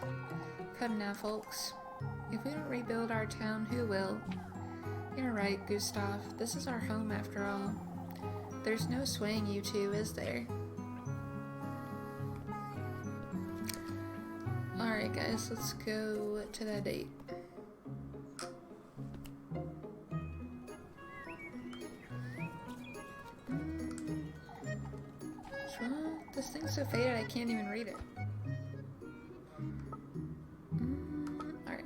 Come now, folks. If we don't rebuild our town, who will? You're right, Gustav. This is our home after all. There's no swaying you two, is there? Alright guys, let's go to that date. What's wrong? This thing's so faded I can't even read it. Alright.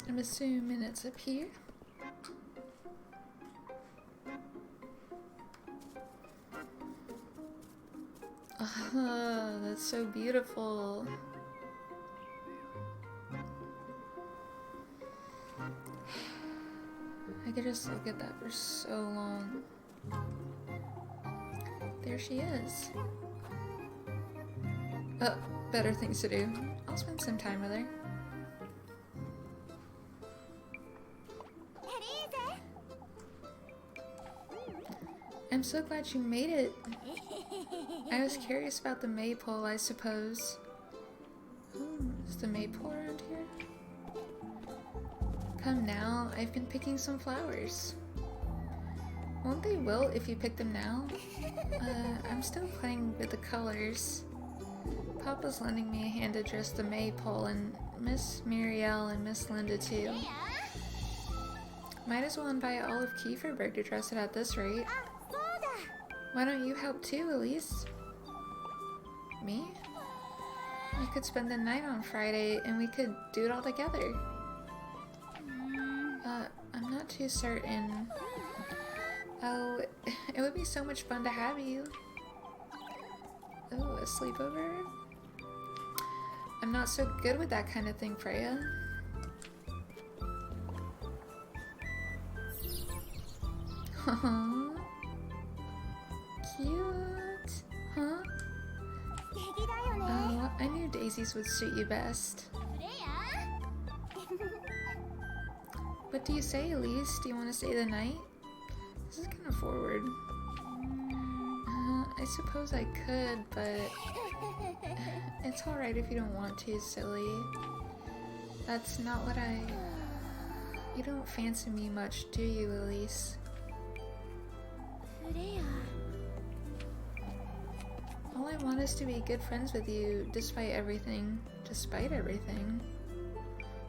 I'm assuming it's up here. Ah, that's so beautiful. I could just look at that for so long. There she is. Oh, better things to do. I'll spend some time with her. I'm so glad you made it. I was curious about the maypole, I suppose. Is the maypole around here? Come now, I've been picking some flowers. Won't they wilt if you pick them now? I'm still playing with the colors. Papa's lending me a hand to dress the maypole, and Miss Muriel and Miss Linda too. Might as well invite all of Kieferberg to dress it at this rate. Why don't you help too, Elise? Me? We could spend the night on Friday and we could do it all together. I'm not too certain. Oh, it would be so much fun to have you. Oh, a sleepover? I'm not so good with that kind of thing, Freya. Aww. Cute. Huh? Oh, I knew daisies would suit you best. What do you say, Elise? Do you want to stay the night? This is kind of forward. I suppose I could, but it's alright if you don't want to, silly. That's not what You don't fancy me much, do you, Elise? All I want is to be good friends with you, despite everything. Despite everything?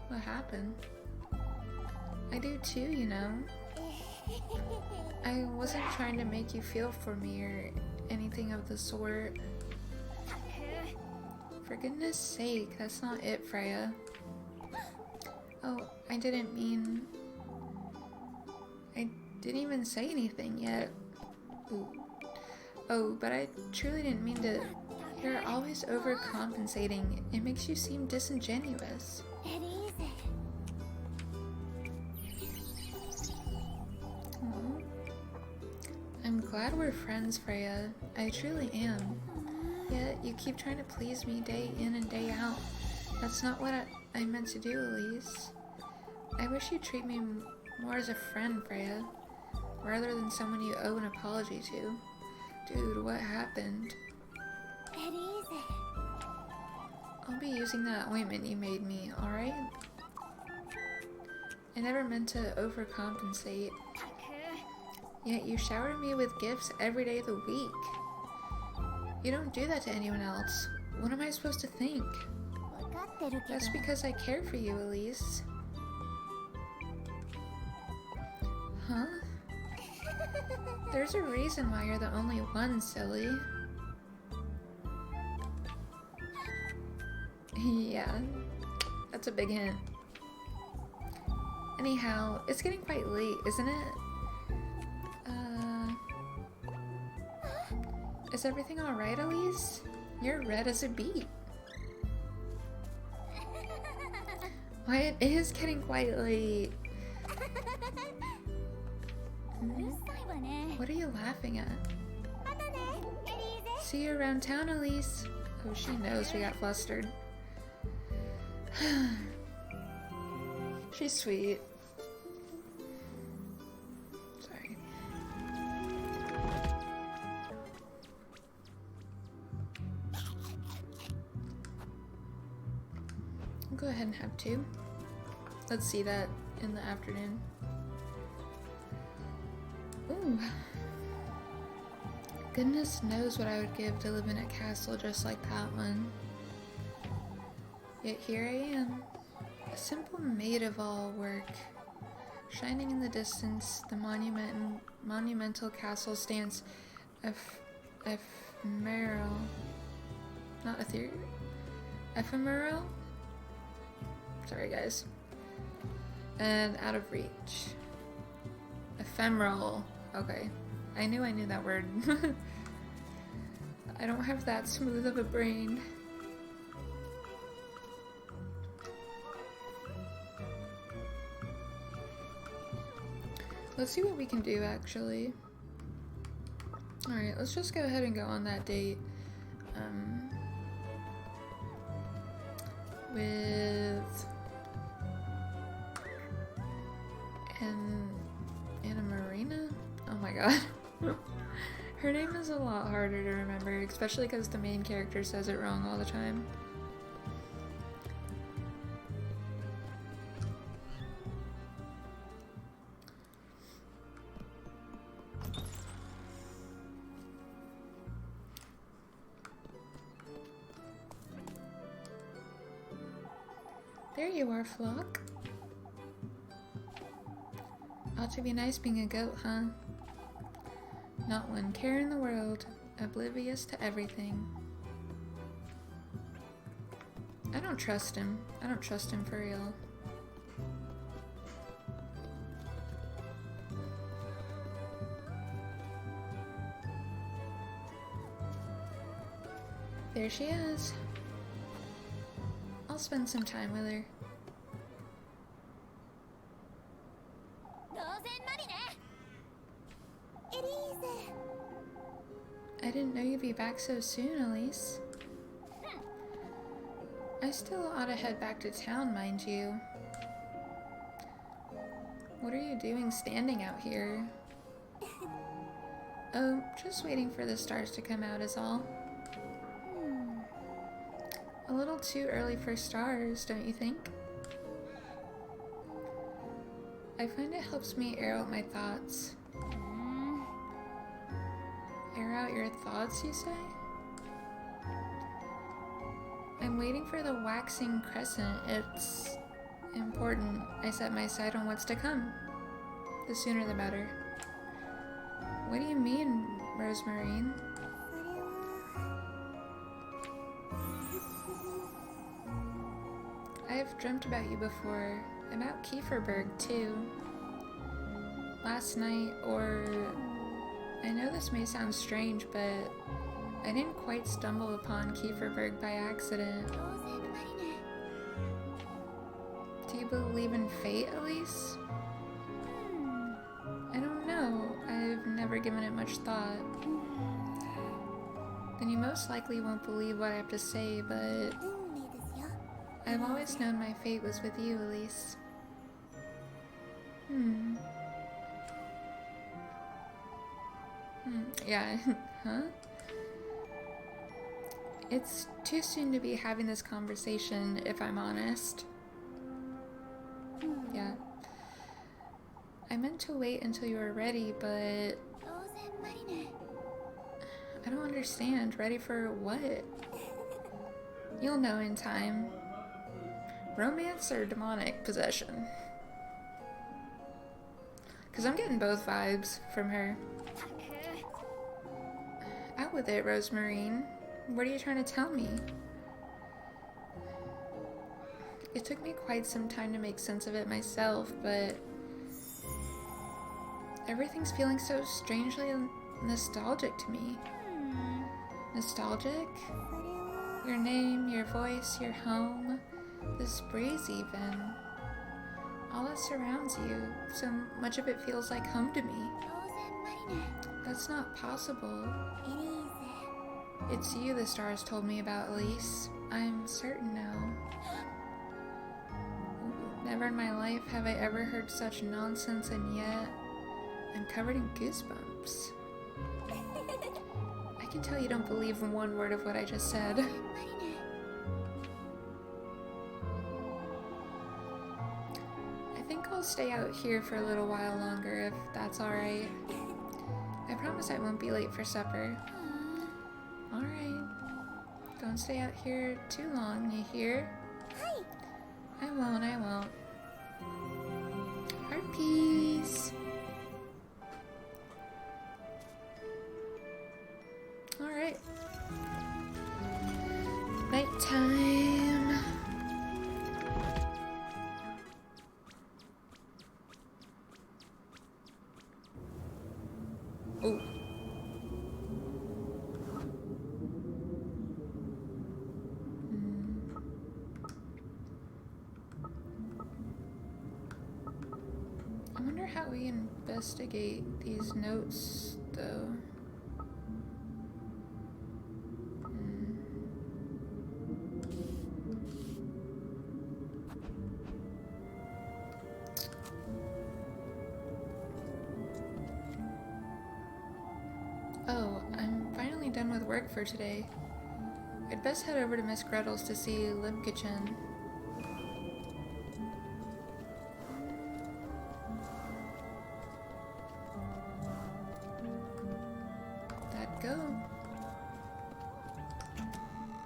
What happened? I do too, you know. I wasn't trying to make you feel for me or anything of the sort. For goodness sake, that's not it, Freya. Oh, I didn't mean... I didn't even say anything yet. Ooh. Oh, but I truly didn't mean to... You're always overcompensating. It makes you seem disingenuous. Aww. I'm glad we're friends, Freya. I truly am. Yet you keep trying to please me day in and day out. That's not what I meant to do, Elise. I wish you'd treat me more as a friend, Freya, rather than someone you owe an apology to. Dude, what happened? I'll be using that ointment you made me, alright? I never meant to overcompensate. Yet you shower me with gifts every day of the week. You don't do that to anyone else. What am I supposed to think? That's because I care for you, Elise. Huh? There's a reason why you're the only one, silly. Yeah, that's a big hint. Anyhow, it's getting quite late, isn't it? Is everything alright, Elise? You're red as a beet. Why, it is getting quite late. What are you laughing at? See you around town, Elise. Oh, she knows we got flustered. She's sweet. Sorry. I'll go ahead and have two. Let's see that in the afternoon. Ooh. Goodness knows what I would give to live in a castle just like that one. Yet here I am, a simple maid of all work. Shining in the distance, the monumental castle stands ephemeral. Not ethereal? Ephemeral? Sorry, guys. And out of reach. Ephemeral. Okay. I knew that word. I don't have that smooth of a brain. Let's see what we can do, actually. Alright, let's just go ahead and go on that date. With... Anna Marina? Oh my god. Her name is a lot harder to remember, especially because the main character says it wrong all the time. There you are, Flock. Ought to be nice being a goat, huh? Not one care in the world, oblivious to everything. I don't trust him. I don't trust him for real. There she is. I'll spend some time with her. I didn't know you'd be back so soon, Elise. I still ought to head back to town, mind you. What are you doing standing out here? Oh, just waiting for the stars to come out is all. A little too early for stars, don't you think? I find it helps me air out my thoughts. Air out your thoughts, you say? I'm waiting for the waxing crescent. It's important I set my sight on what's to come. The sooner the better. What do you mean, Rosemarine? I've dreamt about you before. About Kieferberg, too. Last night, or... I know this may sound strange, but I didn't quite stumble upon Kieferberg by accident. Do you believe in fate, Elise? I don't know. I've never given it much thought. Then you most likely won't believe what I have to say, but I've always known my fate was with you, Elise. Yeah, huh? It's too soon to be having this conversation, if I'm honest. Yeah. I meant to wait until you were ready, but I don't understand. Ready for what? You'll know in time. Romance or demonic possession? Because I'm getting both vibes from her. Out with it, Rosemarine. What are you trying to tell me? It took me quite some time to make sense of it myself, but everything's feeling so strangely nostalgic to me. Nostalgic? Your name, your voice, your home, this breeze even. All that surrounds you, so much of it feels like home to me. That's not possible. It's you the stars told me about, Elise. I'm certain now. Never in my life have I ever heard such nonsense, and yet I'm covered in goosebumps. I can tell you don't believe one word of what I just said. I think I'll stay out here for a little while longer, if that's alright. I promise I won't be late for supper. Alright. Don't stay out here too long, you hear? I won't, I won't. Heart peace. Alright. Nighttime. Oh. I wonder how we investigate these notes, though. Oh, I'm finally done with work for today. I'd best head over to Miss Gretel's to see Limkichin. That go.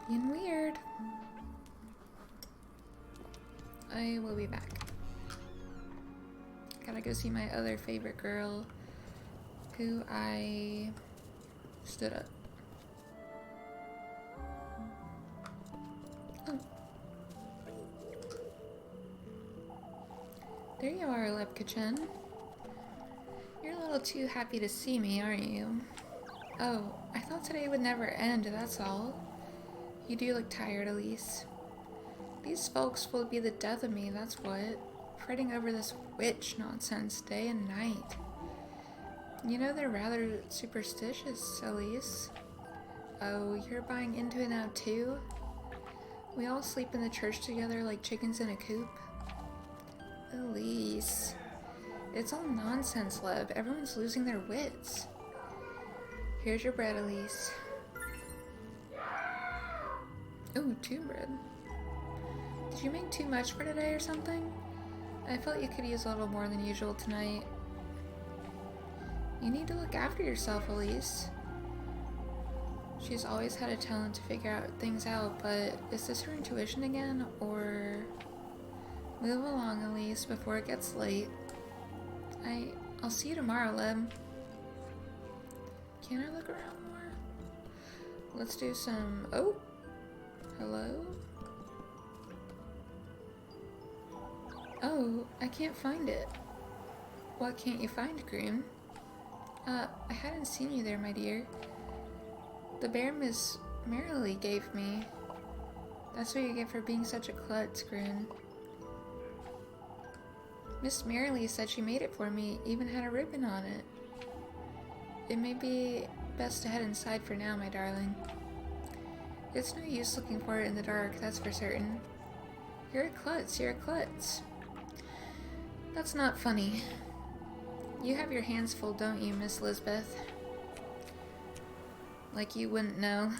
Being weird. I will be back. Gotta go see my other favorite girl, who I stood up. Oh. There you are, Lepkachin. You're a little too happy to see me, aren't you? Oh, I thought today would never end, that's all. You do look tired, Elise. These folks will be the death of me, that's what. Fretting over this witch nonsense day and night. You know they're rather superstitious, Elise. Oh, you're buying into it now too? We all sleep in the church together like chickens in a coop. Elise. It's all nonsense, Leb. Everyone's losing their wits. Here's your bread, Elise. Ooh, 2 bread. Did you make too much for today or something? I felt you could use a little more than usual tonight. You need to look after yourself, Elise. She's always had a talent to figure out things out, but is this her intuition again, or... Move along, Elise, before it gets late. I'll see you tomorrow, Leb. Can I look around more? Let's do some... Oh! Hello? Oh, I can't find it. What can't you find, Groom? I hadn't seen you there, my dear. The bear Miss Merrily gave me. That's what you get for being such a klutz, Groom. Miss Merrily said she made it for me, even had a ribbon on it. It may be best to head inside for now, my darling. It's no use looking for it in the dark, that's for certain. You're a klutz, you're a klutz. That's not funny. You have your hands full, don't you, Miss Lisbeth? Like you wouldn't know.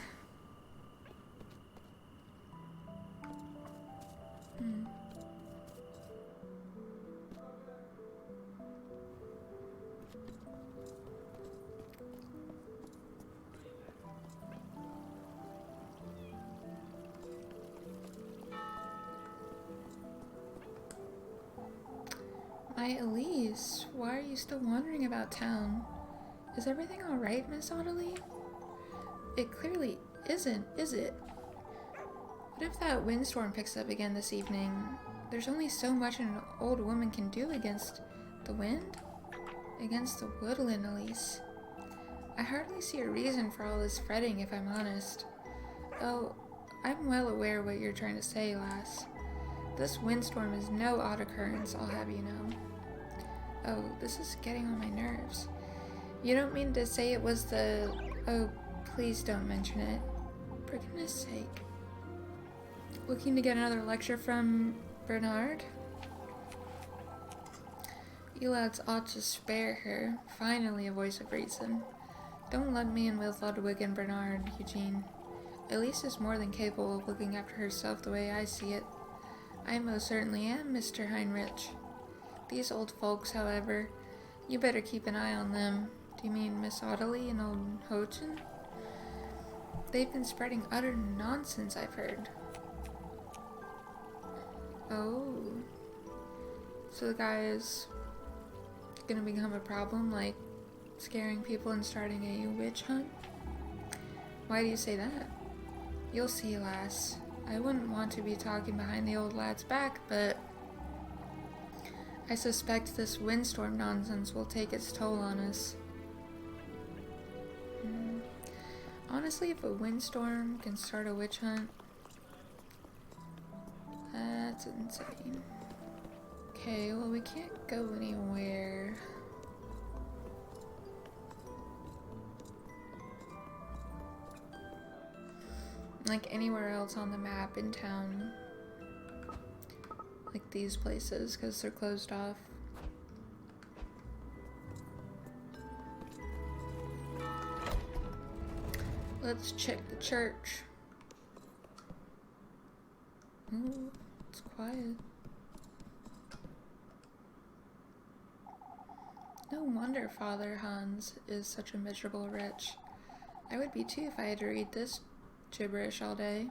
Hi, Elise. Why are you still wondering about town? Is everything alright, Miss Ottilie? It clearly isn't, is it? What if that windstorm picks up again this evening? There's only so much an old woman can do against the wind? Against the woodland, Elise. I hardly see a reason for all this fretting, if I'm honest. Oh, I'm well aware what you're trying to say, lass. This windstorm is no odd occurrence, I'll have you know. Oh, this is getting on my nerves. You don't mean to say it was the... Oh, please don't mention it. For goodness sake. Looking to get another lecture from Bernard? You lads ought to spare her. Finally, a voice of reason. Don't let me in with Ludwig and Bernard, Eugene. Elise is more than capable of looking after herself the way I see it. I most certainly am, Mr. Heinrich. These old folks, however, you better keep an eye on them. Do you mean Miss Ottilie and old Houghton? They've been spreading utter nonsense, I've heard. Oh. So the guy is gonna become a problem, like scaring people and starting a witch hunt? Why do you say that? You'll see, lass. I wouldn't want to be talking behind the old lad's back, but I suspect this windstorm nonsense will take its toll on us. Honestly, if a windstorm can start a witch hunt, that's insane. Okay, well, we can't go anywhere. Like anywhere else on the map in town. Like these places, because they're closed off. Let's check the church. Ooh, it's quiet. No wonder Father Hans is such a miserable wretch. I would be too if I had to read this gibberish all day.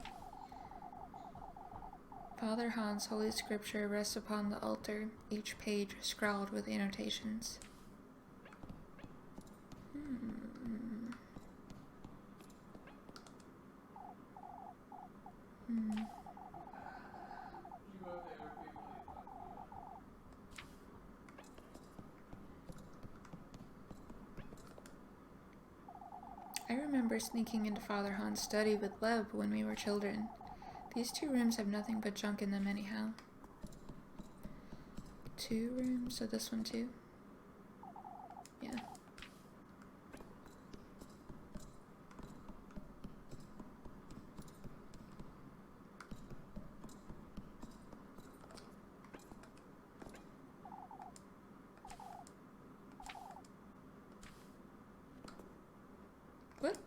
Father Hans' holy scripture rests upon the altar, each page scrawled with annotations. I remember sneaking into Father Hans' study with Leb when we were children. These 2 rooms have nothing but junk in them anyhow. 2 rooms, so this one too? Yeah. What?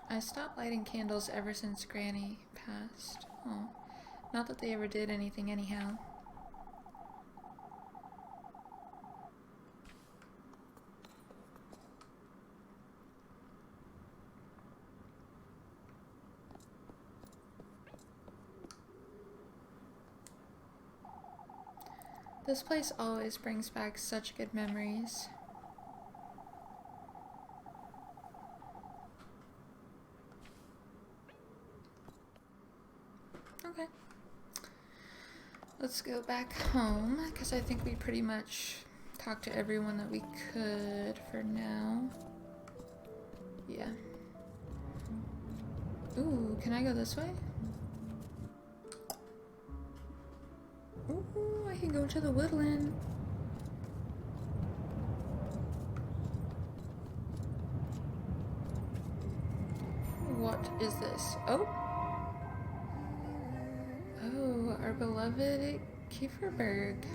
I stopped lighting candles ever since Granny passed. Oh, not that they ever did anything anyhow. This place always brings back such good memories. Okay. Let's go back home, because I think we pretty much talked to everyone that we could for now. Yeah. Ooh, can I go this way? Ooh, I can go to the woodland. What is this? Oh! Oh, our beloved Kieferberg.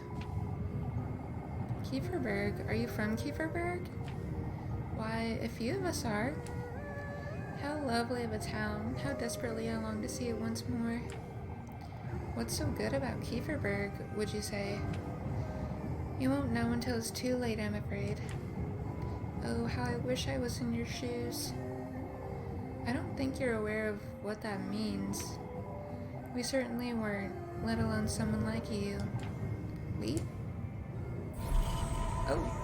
Kieferberg, are you from Kieferberg? Why, a few of us are. How lovely of a town. How desperately I long to see it once more. What's so good about Kieferberg, would you say? You won't know until it's too late, I'm afraid. Oh, how I wish I was in your shoes. I don't think you're aware of what that means. We certainly weren't, let alone someone like you. We? Oh.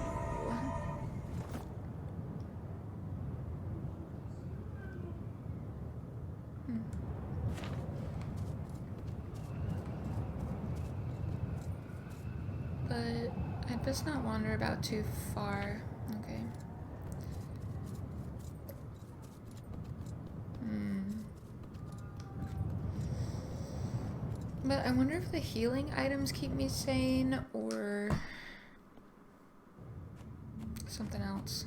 But I'd best not wander about too far. Okay. But I wonder if the healing items keep me sane or something else.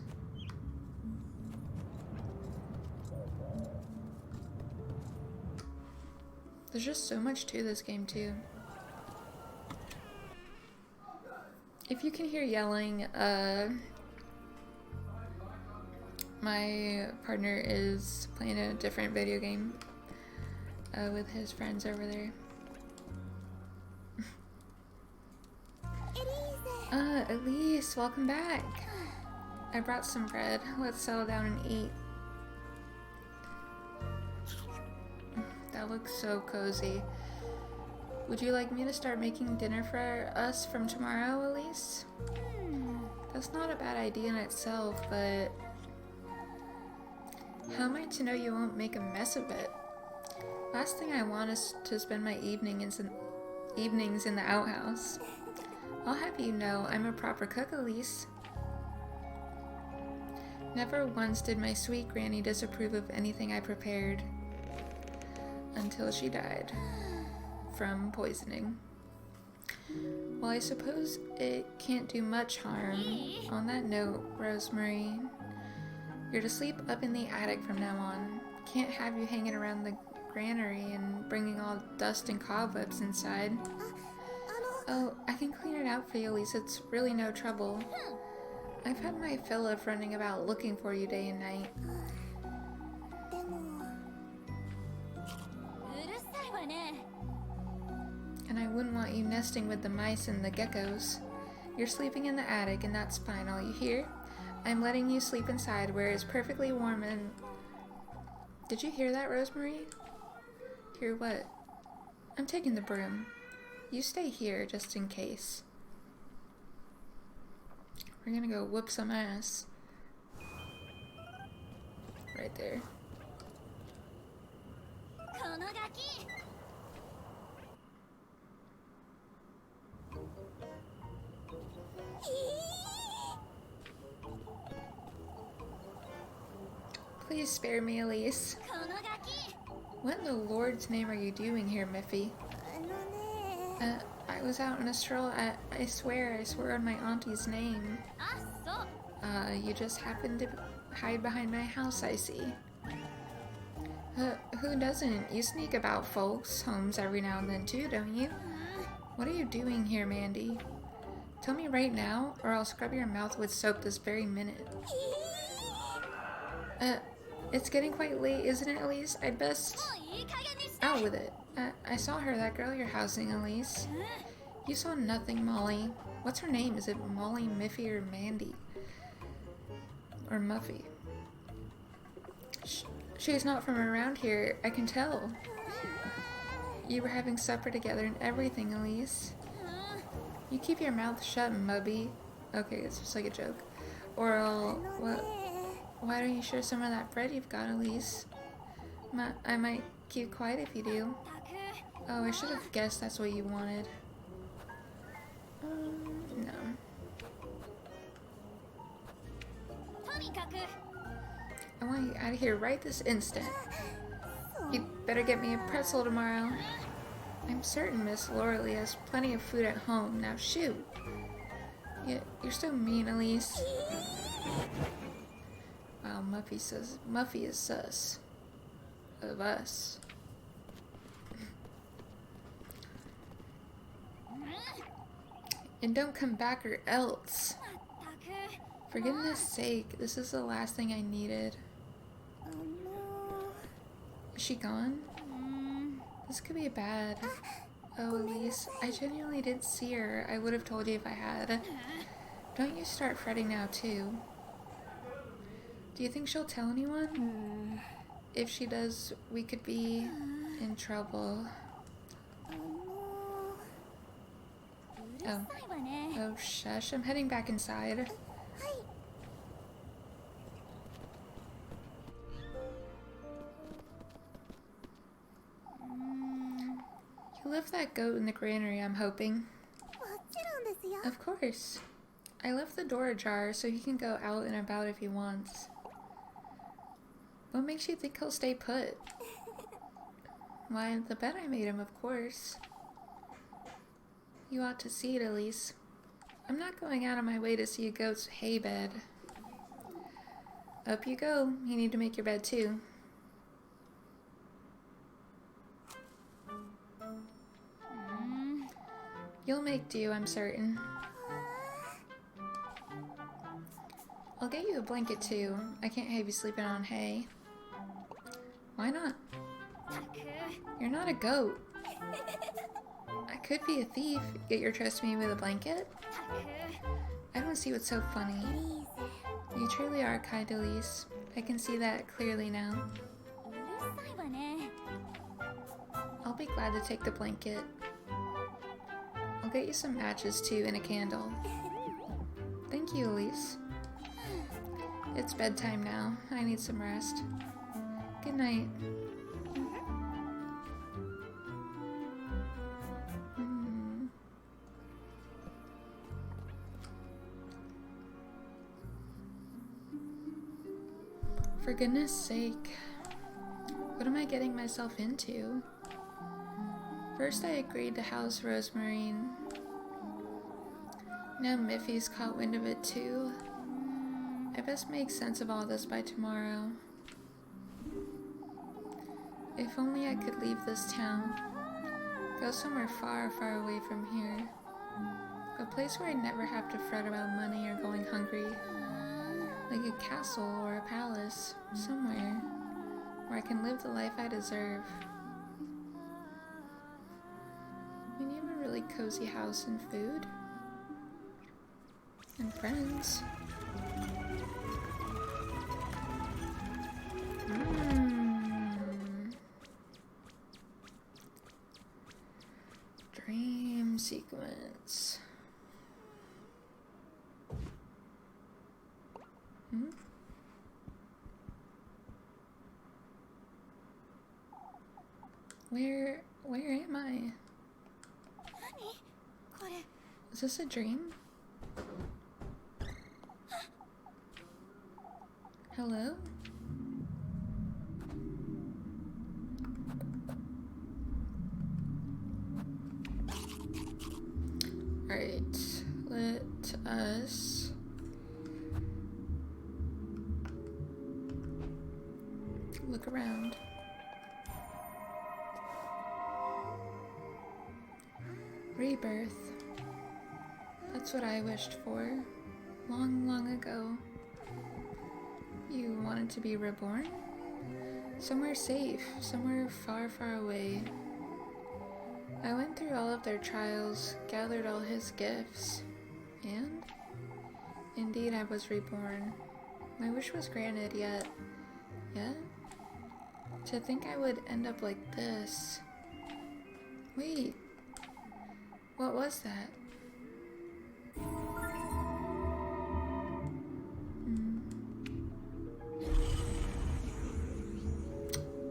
There's just so much to this game too. If you can hear yelling, my partner is playing a different video game with his friends over there. Elise, welcome back. I brought some bread. Let's settle down and eat. That looks so cozy. Would you like me to start making dinner for us from tomorrow, Elise? That's not a bad idea in itself, but how am I to know you won't make a mess of it? Last thing I want is to spend my evenings in the outhouse. I'll have you know I'm a proper cook, Elise. Never once did my sweet granny disapprove of anything I prepared. Until she died. From poisoning. Well, I suppose it can't do much harm. On that note, Rosemary, you're to sleep up in the attic from now on. Can't have you hanging around the granary and bringing all dust and cobwebs inside. Oh, I can clean it out for you, Elise. It's really no trouble. I've had my fill of running about looking for you day and night. And I wouldn't want you nesting with the mice and the geckos. You're sleeping in the attic, and that's fine, all you hear? I'm letting you sleep inside where it's perfectly warm and... Did you hear that, Rosemary? Hear what? I'm taking the broom. You stay here, just in case. We're gonna go whoop some ass. Right there. Please spare me, Elise. What in the Lord's name are you doing here, Miffy? I was out on a stroll. I swear on my auntie's name. You just happened to hide behind my house, I see. Who doesn't? You sneak about folks' homes every now and then too, don't you? What are you doing here, Mandy? Tell me right now, or I'll scrub your mouth with soap this very minute. It's getting quite late, isn't it, Elise? I'd best... Out with it. I saw her, that girl you're housing, Elise. You saw nothing, Molly. What's her name? Is it Molly, Miffy, or Mandy? Or Muffy? She's not from around here, I can tell. You were having supper together and everything, Elise. You keep your mouth shut, Mubby. Okay, it's just like a joke. Or I'll... What? Why don't you share some of that bread you've got, Elise? I might keep quiet if you do. Oh, I should have guessed that's what you wanted. No. I want you out of here right this instant. You'd better get me a pretzel tomorrow. I'm certain Miss Lauralee has plenty of food at home. Now shoot. You're so mean, Elise. Wow, Muffy is sus. Of us. And don't come back or else. For goodness sake, this is the last thing I needed. Is she gone? This could be bad. Oh, Elise, I genuinely didn't see her. I would have told you if I had. Don't you start fretting now, too. Do you think she'll tell anyone? If she does, we could be in trouble. Oh. Oh, shush. I'm heading back inside. You left that goat in the granary, I'm hoping. Of course. I left the door ajar so he can go out and about if he wants. What makes you think he'll stay put? Why, the bed I made him, of course. You ought to see it, Elise. I'm not going out of my way to see a goat's hay bed. Up you go. You need to make your bed too. You'll make do, I'm certain. I'll get you a blanket too. I can't have you sleeping on hay. Why not? You're not a goat. I could be a thief, yet you're trusting me with a blanket? I don't see what's so funny. You truly are kind, Elise. I can see that clearly now. I'll be glad to take the blanket. I'll get you some matches too and a candle. Thank you, Elise. It's bedtime now. I need some rest. Good night. For goodness sake, what am I getting myself into? First I agreed to house Rosemarine. Now Miffy's caught wind of it too. I best make sense of all this by tomorrow. If only I could leave this town. Go somewhere far, far away from here. A place where I'd never have to fret about money or going hungry. Like a castle or a palace. Somewhere where I can live the life I deserve. We need a really cozy house and food. And friends. Dream sequence. Where am I? Is this a dream? Hello? Alright, let us look around. Rebirth. That's what I wished for, long, long ago. You wanted to be reborn? Somewhere safe, somewhere far, far away. I went through all of their trials, gathered all his gifts, and indeed I was reborn. My wish was granted, yet to think I would end up like this. Wait, what was that?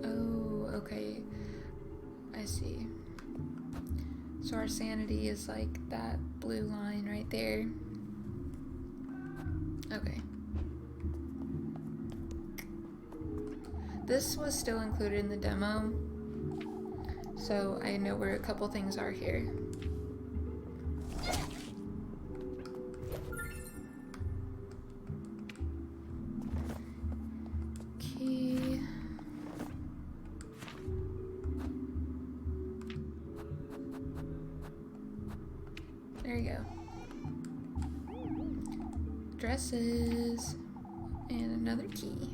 Oh, okay, I see. So our sanity is like that blue line right there. Okay. This was still included in the demo, so I know where a couple things are here. Key. There you go. Dresses. And another key.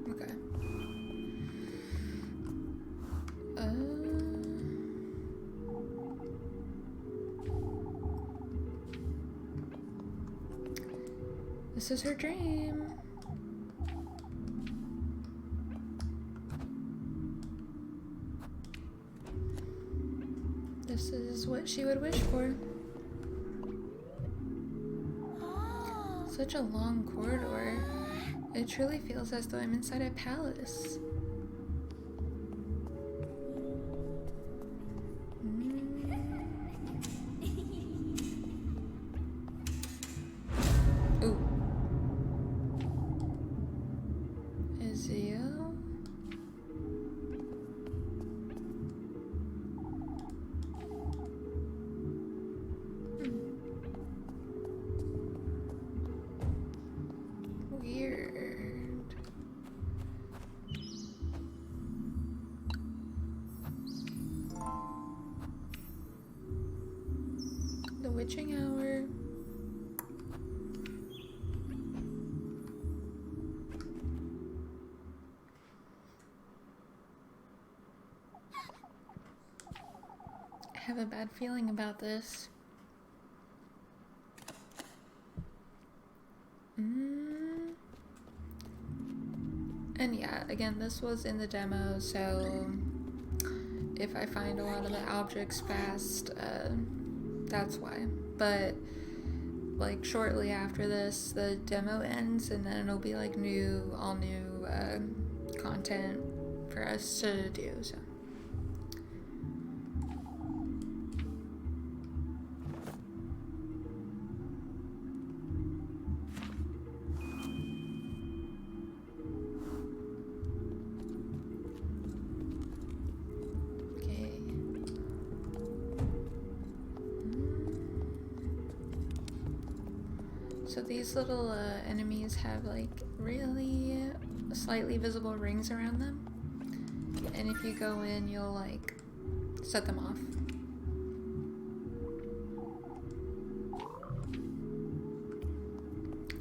Okay. This is her dream. This is what she would wish for. Such a long corridor. It truly feels as though I'm inside a palace. Ooh. Ezio? Weird. The witching hour. I have a bad feeling about this. And yeah, again, this was in the demo, so if I find a lot of the objects fast, that's why. But like shortly after this, the demo ends, and then it'll be like all new content for us to do, so. So these little enemies have like really slightly visible rings around them. And if you go in, you'll like set them off.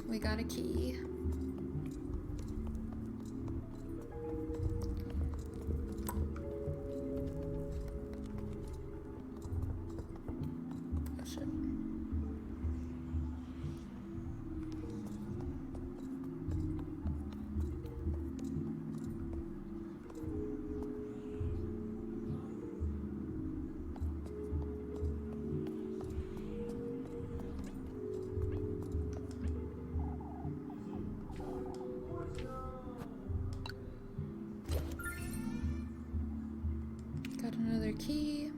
We got a key. Oh shit. Got another key.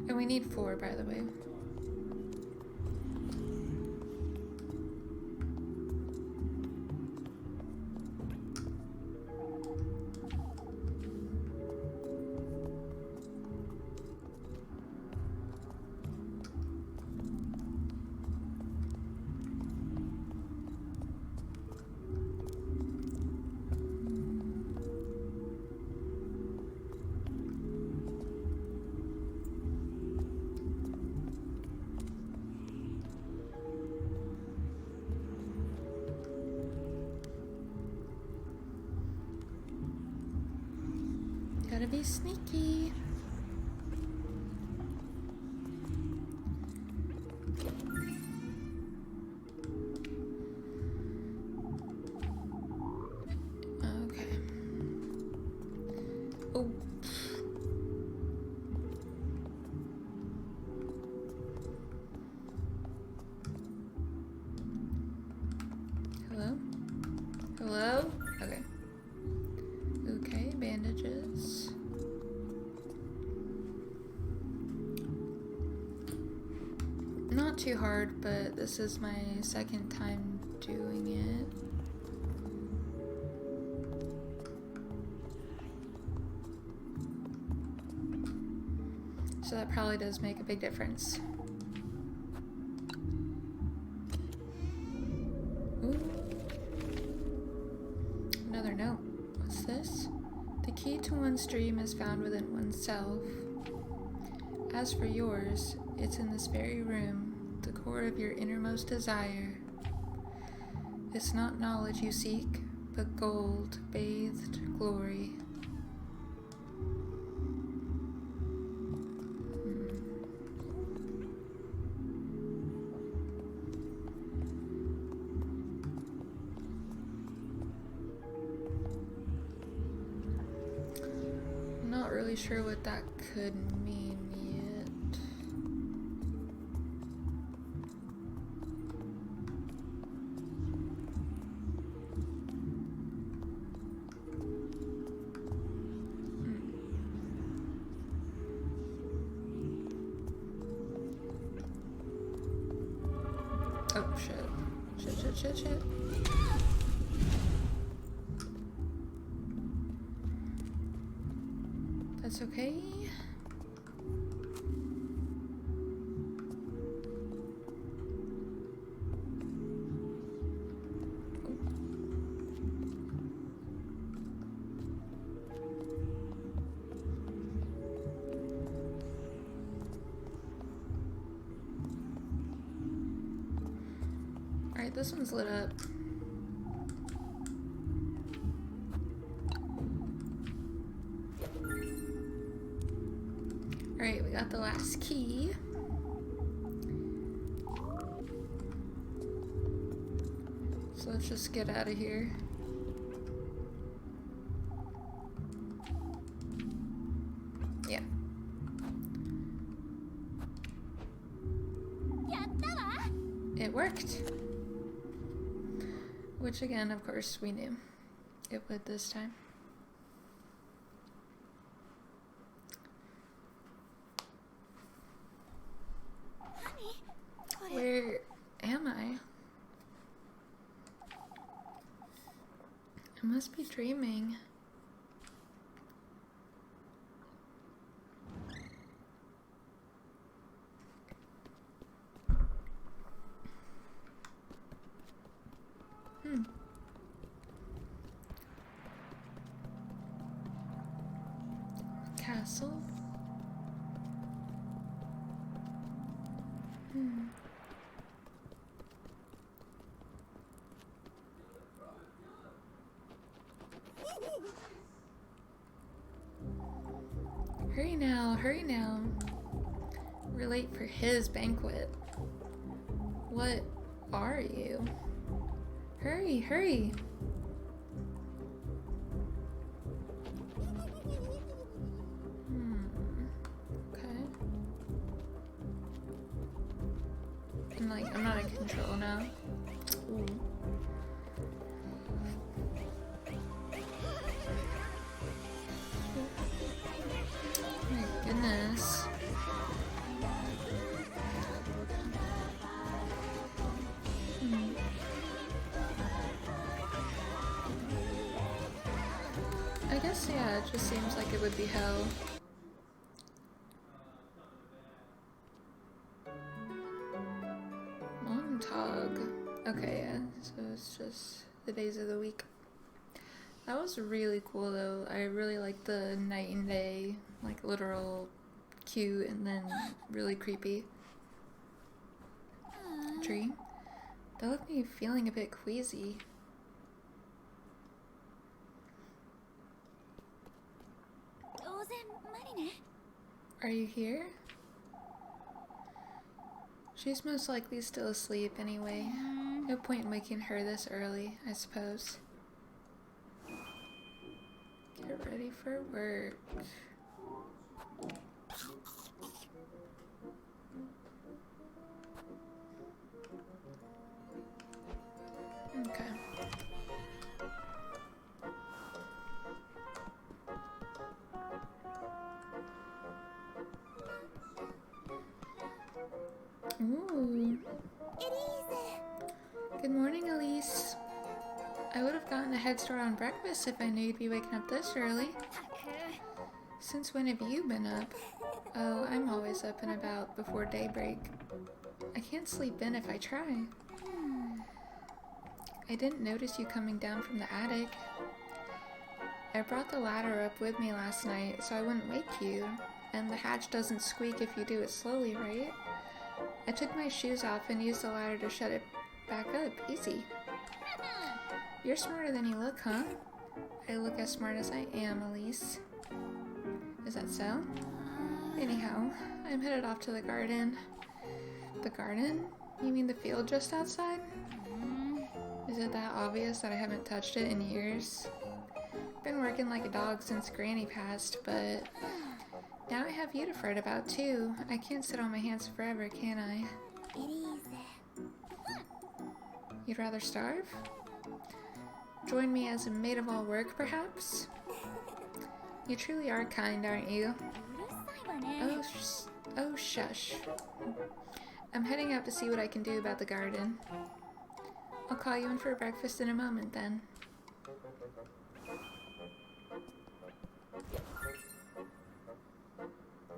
And we need 4, by the way. Gotta be sneaky. Okay. Oh. Hello? Hello? Okay. Okay, bandages. Not too hard, but this is my second time doing it. So that probably does make a big difference. Ooh. Another note. What's this? The key to one's dream is found within oneself. As for yours, it's in this very room, the core of your innermost desire. It's not knowledge you seek, but gold, bathed glory. really sure what that could mean yet. Oh, shit. That's okay. Alright, this one's lit up. Alright, we got the last key. So let's just get out of here. Yeah. It worked. Which again, of course, we knew it would this time. Where am I? I must be dreaming. Castle? Hurry now. We're late for his banquet. What are you? Hurry. Okay. And like, I'm not in control now. Ooh. My goodness. I guess, yeah, it just seems like it would be hell. Montag. Okay, yeah, so it's just the days of the week. That was really cool though. I really like the night and day, like literal cute and then really creepy tree. That left me feeling a bit queasy. Are you here? She's most likely still asleep anyway. No point in waking her this early, I suppose. Get ready for work. Okay. Ooh. Good morning, Elise. I would have gotten a head start on breakfast if I knew you'd be waking up this early. Since when have you been up? Oh, I'm always up and about before daybreak. I can't sleep in if I try. I didn't notice you coming down from the attic. I brought the ladder up with me last night so I wouldn't wake you. And the hatch doesn't squeak if you do it slowly, right? I took my shoes off and used the ladder to shut it back up. Easy. You're smarter than you look, huh? I look as smart as I am, Elise. Is that so? Anyhow, I'm headed off to the garden. The garden? You mean the field just outside? Is it that obvious that I haven't touched it in years? Been working like a dog since Granny passed, but Now I have you to fret about too. I can't sit on my hands forever, can I? You'd rather starve? Join me as a maid of all work, perhaps? You truly are kind, aren't you? Oh, shush. I'm heading out to see what I can do about the garden. I'll call you in for breakfast in a moment, then.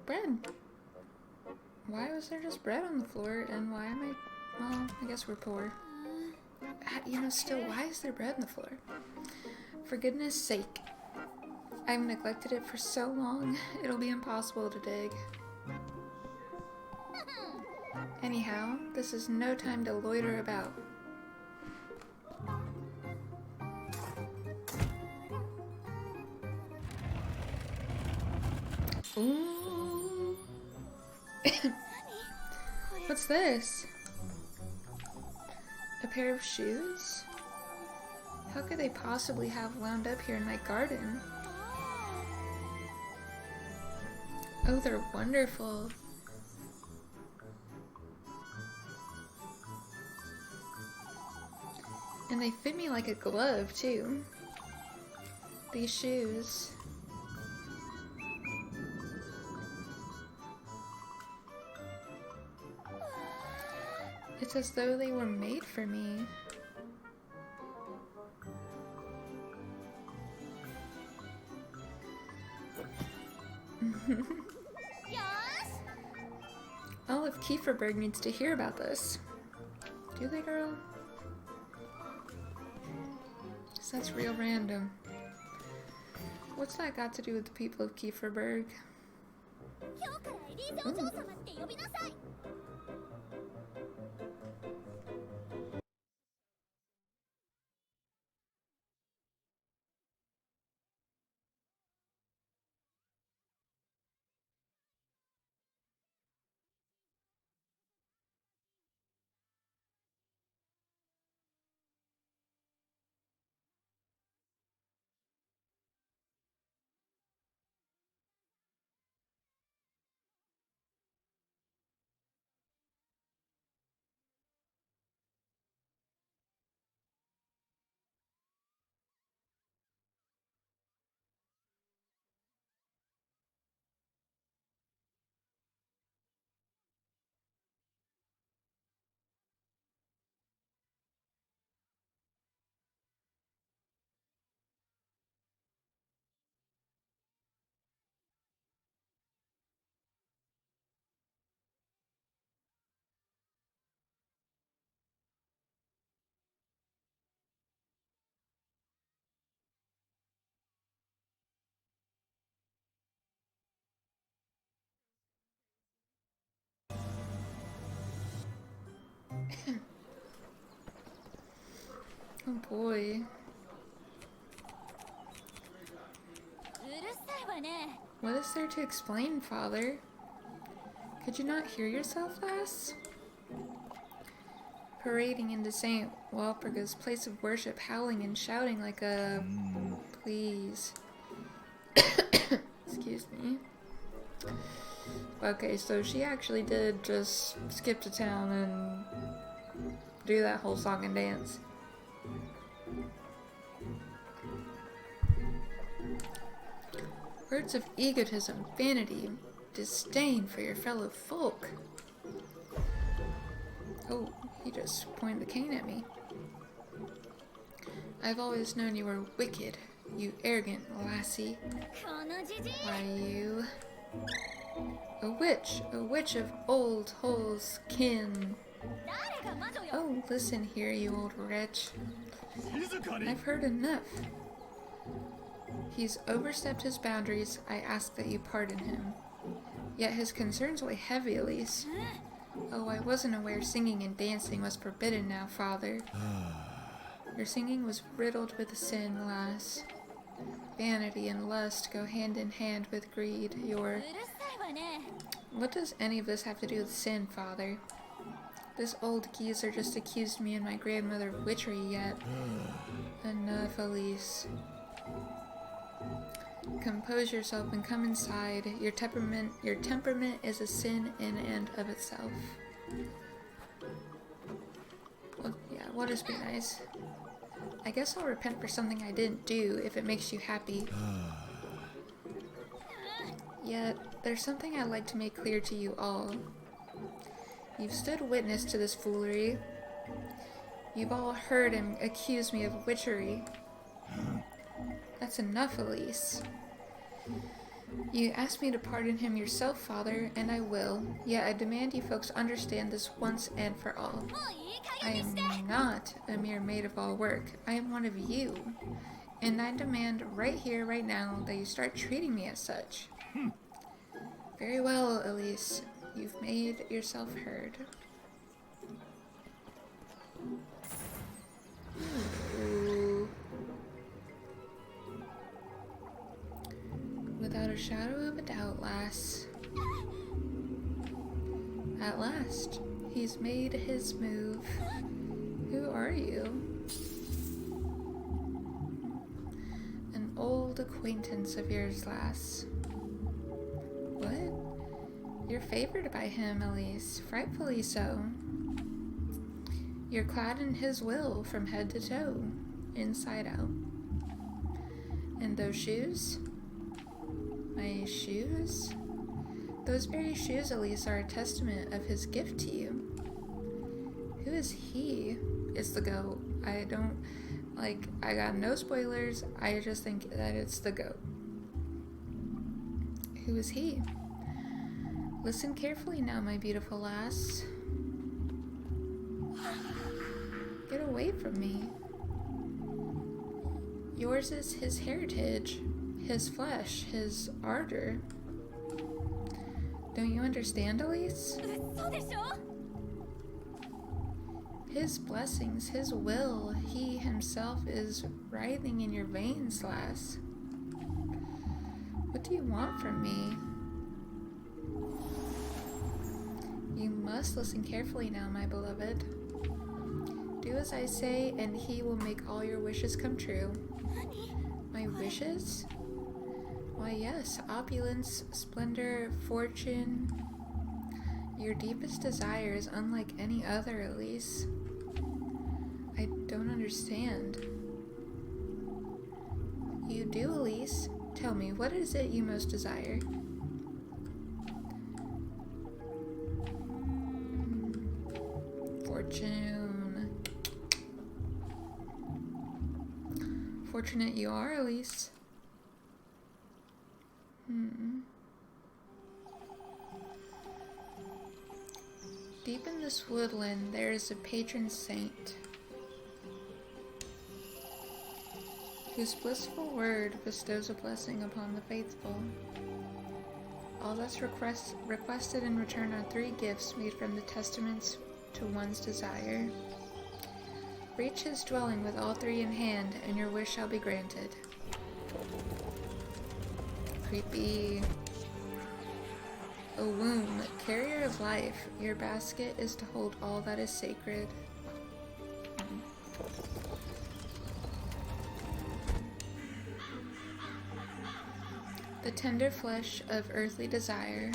Bread. Why was there just bread on the floor, and why am I... Well, I guess we're poor. You know, still, why is there bread on the floor? For goodness sake. I've neglected it for so long, it'll be impossible to dig. Anyhow, this is no time to loiter about. Ooh. What's this? A pair of shoes? How could they possibly have wound up here in my garden? Oh, they're wonderful. And they fit me like a glove, too. These shoes. It's as though they were made for me. All of Kieferberg needs to hear about this. Do they, girl? 'Cause that's real random. What's that got to do with the people of Kieferberg? Ooh. Oh boy. What is there to explain, Father? Could you not hear yourself, lass? Parading into St. Walpurga's place of worship, howling and shouting like a... Please. Excuse me. Okay, so she actually did just skip to town and do that whole song and dance. Words of egotism, vanity, disdain for your fellow folk. Oh, he just pointed the cane at me. I've always known you were wicked, you arrogant lassie. Why, you... a witch of old Hole's kin. Oh, listen here, you old wretch. I've heard enough. He's overstepped his boundaries. I ask that you pardon him. Yet his concerns weigh heavy, Elise. Oh, I wasn't aware singing and dancing was forbidden now, Father. Your singing was riddled with sin, lass. Vanity and lust go hand in hand with greed. What does any of this have to do with sin, Father? This old geezer just accused me and my grandmother of witchery yet. Enough, Elise. Compose yourself and come inside. Your temperament is a sin in and of itself. Well, yeah, we'll just be nice. I guess I'll repent for something I didn't do if it makes you happy. Yet, there's something I'd like to make clear to you all. You've stood witness to this foolery. You've all heard him accuse me of witchery. That's enough, Elise. You asked me to pardon him yourself, Father, and I will, yet I demand you folks understand this once and for all. I am not a mere maid of all work. I am one of you. And I demand right here, right now, that you start treating me as such. Very well, Elise. You've made yourself heard. Ooh. Without a shadow of a doubt, lass. At last, he's made his move. Who are you? An old acquaintance of yours, lass. What? You're favored by him, Elise, frightfully so. You're clad in his will from head to toe, inside out. And those shoes? My shoes? Those very shoes, Elise, are a testament of his gift to you. Who is he? It's the goat. I got no spoilers. I just think that it's the goat. Who is he? Listen carefully now, my beautiful lass. Get away from me. Yours is his heritage, his flesh, his ardor. Don't you understand, Elise? His blessings, his will, he himself is writhing in your veins, lass. What do you want from me? You must listen carefully now, my beloved. Do as I say, and he will make all your wishes come true. My wishes? Why, yes, opulence, splendor, fortune. Your deepest desire is unlike any other, Elise. I don't understand. You do, Elise. Tell me, what is it you most desire? Fortune. Fortunate you are, Elise. Deep in this woodland, there is a patron saint whose blissful word bestows a blessing upon the faithful. All that's requested in return are 3 gifts made from the testaments to one's desire. Reach his dwelling with all 3 in hand, and your wish shall be granted. Creepy. A womb, carrier of life, your basket is to hold all that is sacred. The tender flesh of earthly desire.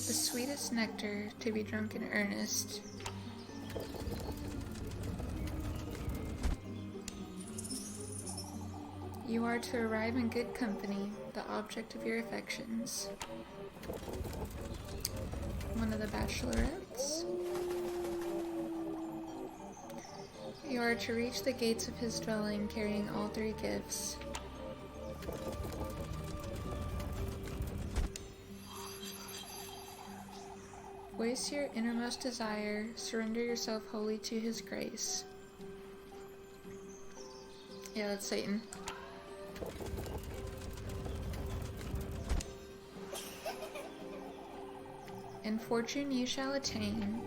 The sweetest nectar to be drunk in earnest. You are to arrive in good company, the object of your affections. One of the bachelorettes. You are to reach the gates of his dwelling carrying all 3 gifts. Voice your innermost desire, surrender yourself wholly to his grace. Yeah, that's Satan. And fortune you shall attain,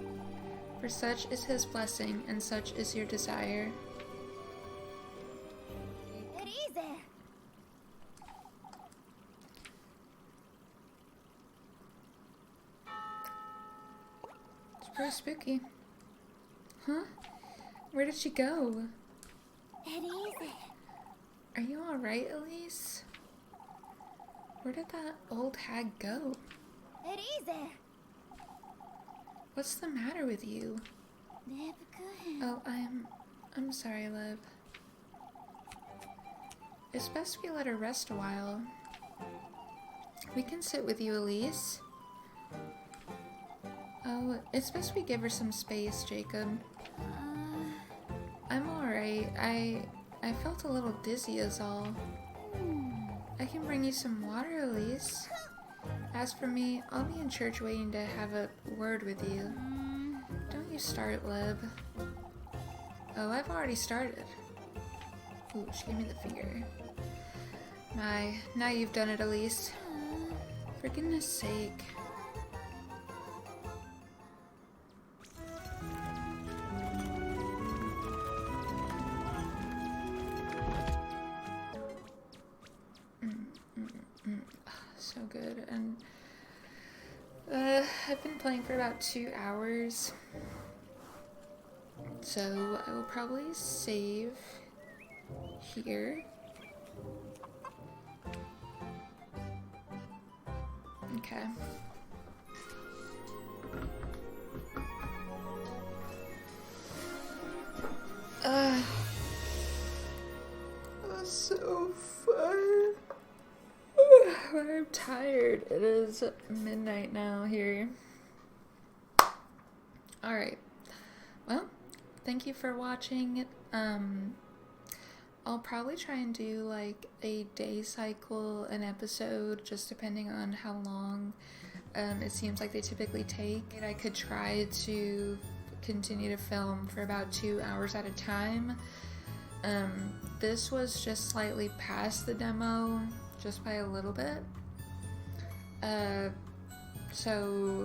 for such is his blessing and such is your desire. It's pretty spooky. Huh? Where did she go? Elise. Are you alright, Elise? Where did that old hag go? Elise. What's the matter with you? Oh, I'm sorry, love. It's best we let her rest a while. We can sit with you, Elise. Oh, it's best we give her some space, Jacob. I'm alright. I felt a little dizzy is all. I can bring you some water, Elise. As for me, I'll be in church waiting to have a word with you. Don't you start, Lib. Oh, I've already started. Ooh, she gave me the finger. My, now you've done it, Elise. For goodness sake. So good. And I've been playing for about 2 hours, so I will probably save here. Okay. That was so fun. I'm tired. It is midnight now here. Alright. Well, thank you for watching. I'll probably try and do like a day cycle, an episode, just depending on how long it seems like they typically take. I could try to continue to film for about 2 hours at a time. This was just slightly past the demo, just by a little bit.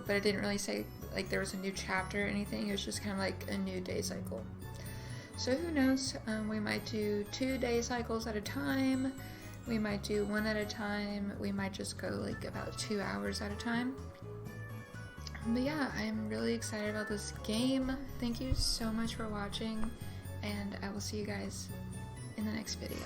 But it didn't really say like there was a new chapter or anything. It was just kind of like a new day cycle. So who knows? We might do 2 day cycles at a time. We might do 1 at a time. We might just go like about 2 hours at a time. But yeah, I'm really excited about this game. Thank you so much for watching, and I will see you guys in the next video.